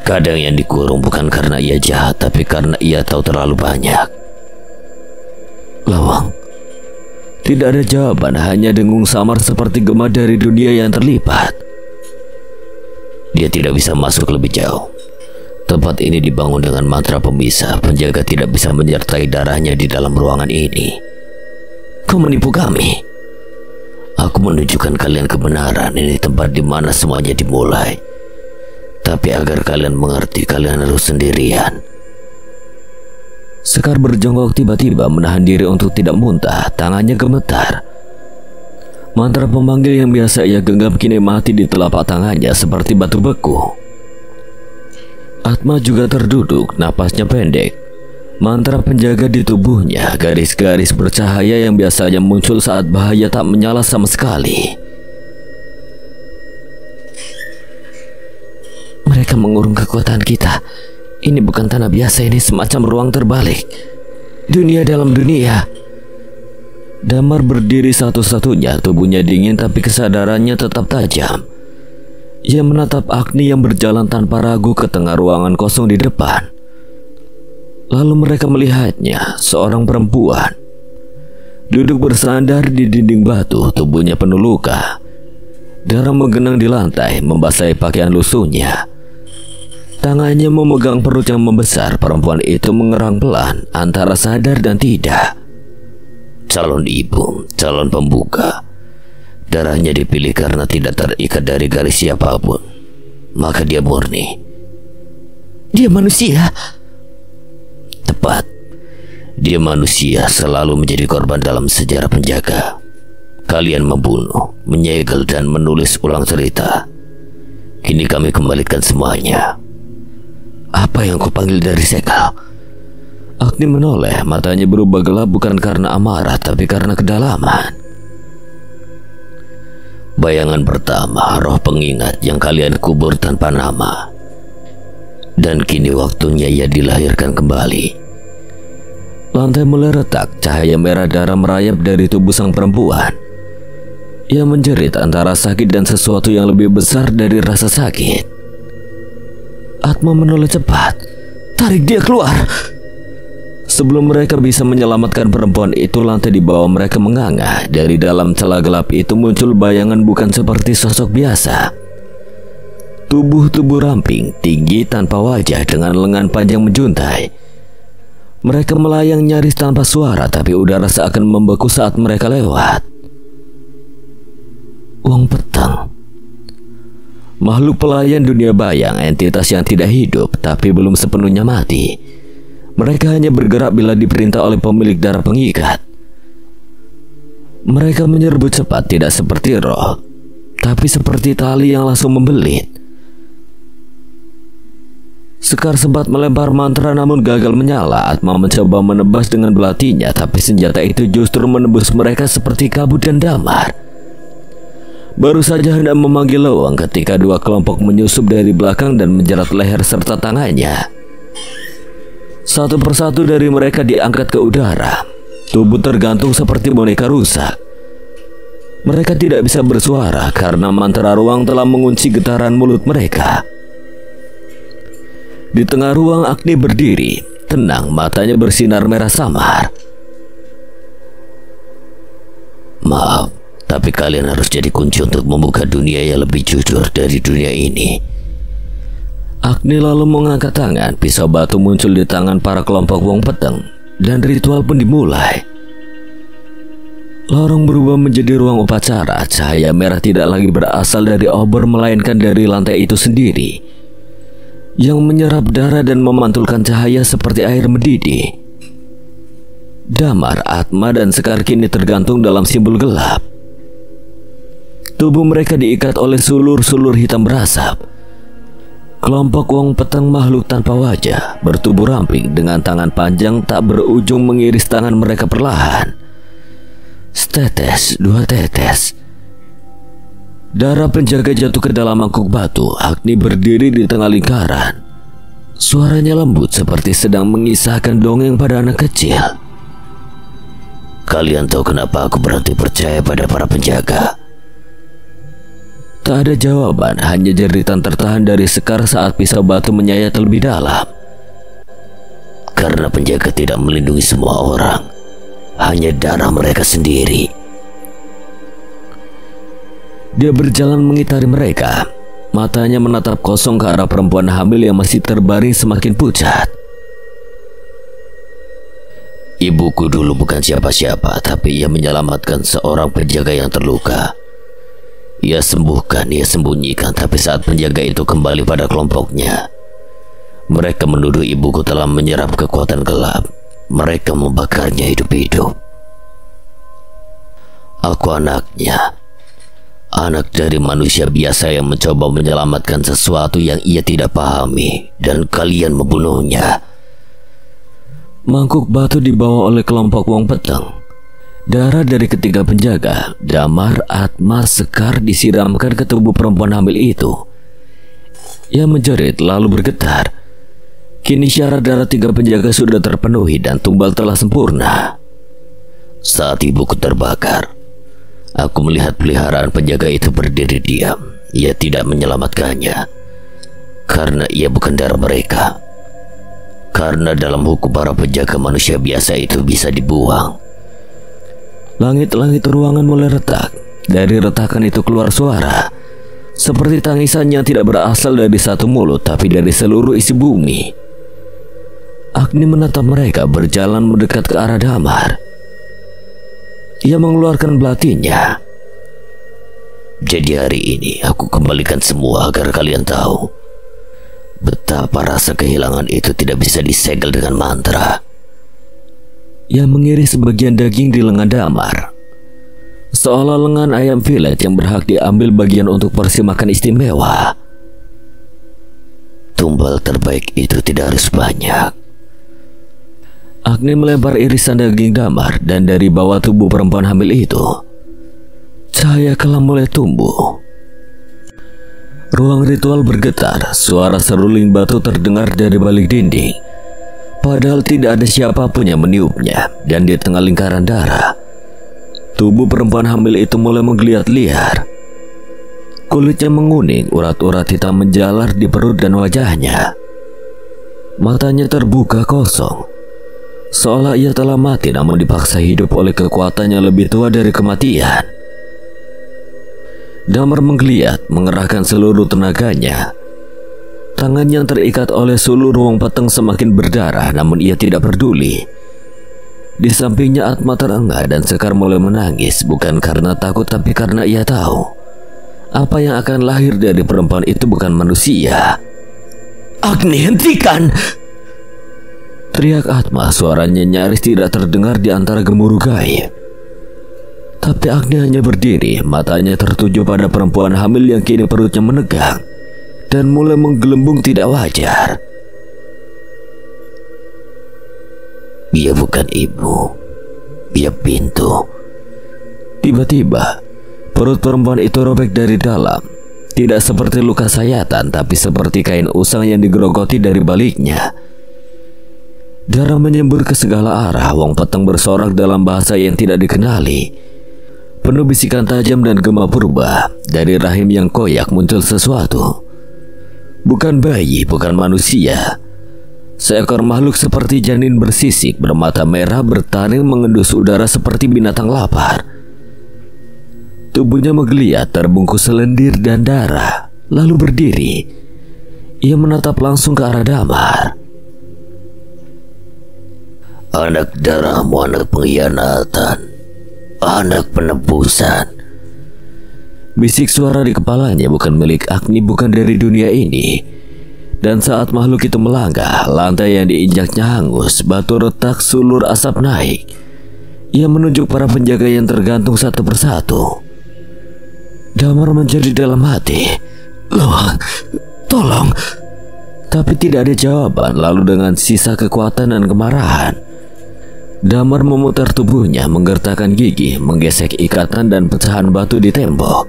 Kadang yang dikurung bukan karena ia jahat, tapi karena ia tahu terlalu banyak. Lawang, tidak ada jawaban, hanya dengung samar seperti gema dari dunia yang terlipat. Dia tidak bisa masuk lebih jauh. Tempat ini dibangun dengan mantra pemisah. Penjaga tidak bisa menyertai darahnya di dalam ruangan ini. Kau menipu kami. Aku menunjukkan kalian kebenaran. Ini tempat di mana semuanya dimulai. Tapi agar kalian mengerti, kalian harus sendirian. Sekar berjongkok tiba-tiba menahan diri untuk tidak muntah. Tangannya gemetar. Mantra pemanggil yang biasa ia genggam kini mati di telapak tangannya seperti batu beku. Atma juga terduduk, napasnya pendek. Mantra penjaga di tubuhnya, garis-garis bercahaya yang biasanya muncul saat bahaya tak menyala sama sekali. Mereka mengurung kekuatan kita. Ini bukan tanah biasa, ini semacam ruang terbalik. Dunia dalam dunia. Damar berdiri satu-satunya, tubuhnya dingin tapi kesadarannya tetap tajam. Ia menatap Agni yang berjalan tanpa ragu ke tengah ruangan kosong di depan. Lalu mereka melihatnya, seorang perempuan. Duduk bersandar di dinding batu, tubuhnya penuh luka. Darah menggenang di lantai, membasahi pakaian lusuhnya. Tangannya memegang perut yang membesar. Perempuan itu mengerang pelan antara sadar dan tidak. Calon ibu, calon pembuka. Darahnya dipilih karena tidak terikat dari garis siapapun. Maka dia murni. Dia manusia. Tepat. Dia manusia, selalu menjadi korban dalam sejarah penjaga. Kalian membunuh, menyegel dan menulis ulang cerita. Kini kami kembalikan semuanya. Apa yang kau panggil dari segel? Agni menoleh, matanya berubah gelap bukan karena amarah tapi karena kedalaman. Bayangan pertama, roh pengingat yang kalian kubur tanpa nama. Dan kini waktunya ia dilahirkan kembali. Lantai mulai retak, cahaya merah darah merayap dari tubuh sang perempuan. Ia menjerit antara sakit dan sesuatu yang lebih besar dari rasa sakit. Atma menoleh cepat. Tarik dia keluar. Sebelum mereka bisa menyelamatkan perempuan itu, lantai di bawah mereka menganga. Dari dalam celah gelap itu muncul bayangan bukan seperti sosok biasa. Tubuh ramping, tinggi tanpa wajah dengan lengan panjang menjuntai. Mereka melayang nyaris tanpa suara, tapi udara seakan membeku saat mereka lewat. Wong Peteng, makhluk pelayan dunia bayang, entitas yang tidak hidup tapi belum sepenuhnya mati. Mereka hanya bergerak bila diperintah oleh pemilik darah pengikat. Mereka menyerbu cepat, tidak seperti roh, tapi seperti tali yang langsung membelit. Sekar sempat melempar mantra namun gagal menyala. Atma mencoba menebas dengan belatinya, tapi senjata itu justru menembus mereka seperti kabut dan damar. Baru saja hendak memanggil Lewang ketika dua kelompok menyusup dari belakang dan menjerat leher serta tangannya. Satu persatu dari mereka diangkat ke udara. Tubuh tergantung seperti boneka rusak. Mereka tidak bisa bersuara karena mantra ruang telah mengunci getaran mulut mereka. Di tengah ruang Agni berdiri, tenang, matanya bersinar merah samar. Maaf, tapi kalian harus jadi kunci untuk membuka dunia yang lebih jujur dari dunia ini. Agni lalu mengangkat tangan. Pisau batu muncul di tangan para kelompok Wong Peteng, dan ritual pun dimulai. Lorong berubah menjadi ruang upacara. Cahaya merah tidak lagi berasal dari obor, melainkan dari lantai itu sendiri, yang menyerap darah dan memantulkan cahaya seperti air mendidih. Damar, Atma, dan Sekar kini tergantung dalam simbol gelap. Tubuh mereka diikat oleh sulur-sulur hitam berasap. Kelompok Wong Peteng, makhluk tanpa wajah, bertubuh ramping dengan tangan panjang tak berujung mengiris tangan mereka perlahan. Setetes, dua tetes. Darah penjaga jatuh ke dalam mangkuk batu. Agni berdiri di tengah lingkaran. Suaranya lembut seperti sedang mengisahkan dongeng pada anak kecil. Kalian tahu kenapa aku berhenti percaya pada para penjaga? Tak ada jawaban, hanya jeritan tertahan dari Sekar saat pisau batu menyayat lebih dalam. Karena penjaga tidak melindungi semua orang, hanya darah mereka sendiri. Dia berjalan mengitari mereka. Matanya menatap kosong ke arah perempuan hamil yang masih terbaring semakin pucat. Ibuku dulu bukan siapa-siapa, tapi ia menyelamatkan seorang penjaga yang terluka. Ia sembuhkan, ia sembunyikan, tapi saat penjaga itu kembali pada kelompoknya, mereka menuduh ibuku telah menyerap kekuatan gelap. Mereka membakarnya hidup-hidup. Aku anaknya, anak dari manusia biasa yang mencoba menyelamatkan sesuatu yang ia tidak pahami, dan kalian membunuhnya. Mangkuk batu dibawa oleh kelompok Wong Peteng. Darah dari ketiga penjaga, Damar, Atma, Sekar, disiramkan ke tubuh perempuan hamil itu. Ia menjerit lalu bergetar. Kini syarat darah tiga penjaga sudah terpenuhi dan tumbal telah sempurna. Saat ibuku terbakar, aku melihat peliharaan penjaga itu berdiri diam. Ia tidak menyelamatkannya karena ia bukan darah mereka. Karena dalam hukum para penjaga, manusia biasa itu bisa dibuang. Langit-langit ruangan mulai retak. Dari retakan itu keluar suara, seperti tangisan yang tidak berasal dari satu mulut, tapi dari seluruh isi bumi. Agni menatap mereka berjalan mendekat ke arah Damar. Ia mengeluarkan belatinya. Jadi hari ini aku kembalikan semua agar kalian tahu betapa rasa kehilangan itu tidak bisa disegel dengan mantra. Ia mengiris sebagian daging di lengan Damar, seolah lengan ayam filet yang berhak diambil bagian untuk porsi makan istimewa. Tumbal terbaik itu tidak harus banyak. Agni melempar irisan daging Damar, dan dari bawah tubuh perempuan hamil itu, cahaya kelam mulai tumbuh. Ruang ritual bergetar. Suara seruling batu terdengar dari balik dinding. Padahal tidak ada siapapun yang meniupnya. Dan di tengah lingkaran darah, tubuh perempuan hamil itu mulai menggeliat liar. Kulitnya menguning, urat-urat hitam menjalar di perut dan wajahnya. Matanya terbuka kosong, seolah ia telah mati namun dipaksa hidup oleh kekuatan yang lebih tua dari kematian. Damar menggeliat, mengerahkan seluruh tenaganya. Tangan yang terikat oleh seluruh wong peteng semakin berdarah, namun ia tidak peduli. Di sampingnya Atma terengah dan Sekar mulai menangis, bukan karena takut tapi karena ia tahu apa yang akan lahir dari perempuan itu bukan manusia. Agni, hentikan! Teriak Atma, suaranya nyaris tidak terdengar di antara gemuruh gaib. Tapi Agni hanya berdiri, matanya tertuju pada perempuan hamil yang kini perutnya menegang dan mulai menggelembung tidak wajar. Dia bukan ibu, dia pintu. Tiba-tiba perut perempuan itu robek dari dalam. Tidak seperti luka sayatan, tapi seperti kain usang yang digerogoti dari baliknya. Darah menyembur ke segala arah. Wong peteng bersorak dalam bahasa yang tidak dikenali, penuh bisikan tajam dan gema purba. Dari rahim yang koyak muncul sesuatu. Bukan bayi, bukan manusia. Seekor makhluk seperti janin bersisik, bermata merah, bertaring, mengendus udara seperti binatang lapar. Tubuhnya menggeliat, terbungkus lendir dan darah. Lalu berdiri. Ia menatap langsung ke arah Damar. Anak darahmu, anak pengkhianatan, anak penebusan. Bisik suara di kepalanya, bukan milik Agni, bukan dari dunia ini. Dan saat makhluk itu melangkah, lantai yang diinjaknya hangus, batu retak, sulur asap naik. Ia menunjuk para penjaga yang tergantung satu persatu. Damar menjadi dalam hati, "Loh, tolong." Tapi tidak ada jawaban. Lalu dengan sisa kekuatan dan kemarahan, Damar memutar tubuhnya, menggertakkan gigi, menggesek ikatan dan pecahan batu di tembok.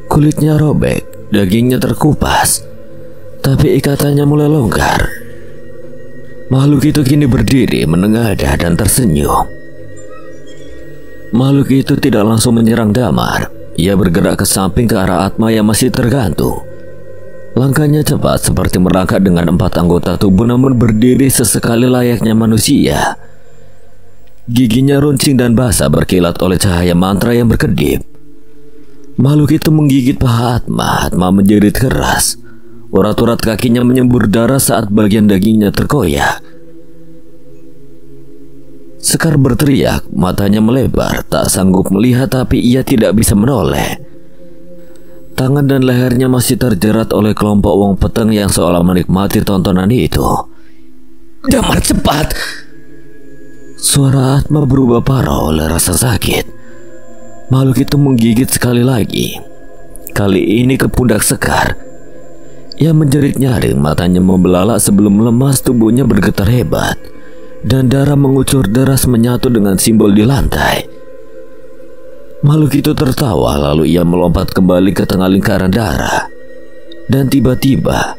Kulitnya robek, dagingnya terkupas, tapi ikatannya mulai longgar. Makhluk itu kini berdiri, menengadah dan tersenyum. Makhluk itu tidak langsung menyerang Damar. Ia bergerak ke samping ke arah Atma yang masih tergantung. Langkahnya cepat seperti merangkak dengan 4 anggota tubuh, namun berdiri sesekali layaknya manusia. Giginya runcing dan basah berkilat oleh cahaya mantra yang berkedip. Makhluk itu menggigit paha Atma. Atma menjerit keras. Urat-urat kakinya menyembur darah saat bagian dagingnya terkoyak. Sekar berteriak, matanya melebar, tak sanggup melihat tapi ia tidak bisa menoleh. Tangan dan lehernya masih terjerat oleh kelompok wong peteng yang seolah menikmati tontonan itu. Damar, cepat! Suara Atma berubah parah oleh rasa sakit. Makhluk itu menggigit sekali lagi. Kali ini ke pundak Sekar. Ia menjerit nyaring, matanya membelalak sebelum lemas, tubuhnya bergetar hebat. Dan darah mengucur deras menyatu dengan simbol di lantai. Makhluk itu tertawa, lalu ia melompat kembali ke tengah lingkaran darah. Dan tiba-tiba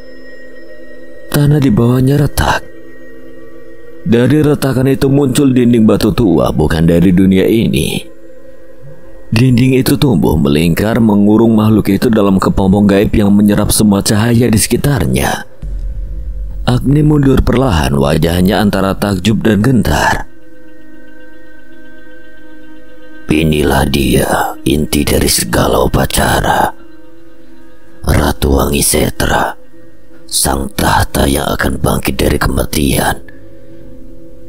tanah di bawahnya retak. Dari retakan itu muncul dinding batu tua, bukan dari dunia ini. Dinding itu tumbuh, melingkar, mengurung makhluk itu dalam kepompong gaib yang menyerap semua cahaya di sekitarnya. Agni mundur perlahan, wajahnya antara takjub dan gentar. Inilah dia, inti dari segala upacara. Ratu Wangi Setra, sang tahta yang akan bangkit dari kematian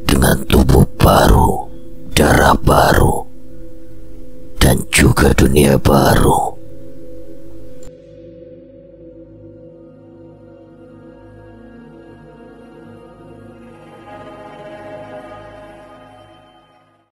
dengan tubuh baru, darah baru, dan juga dunia baru.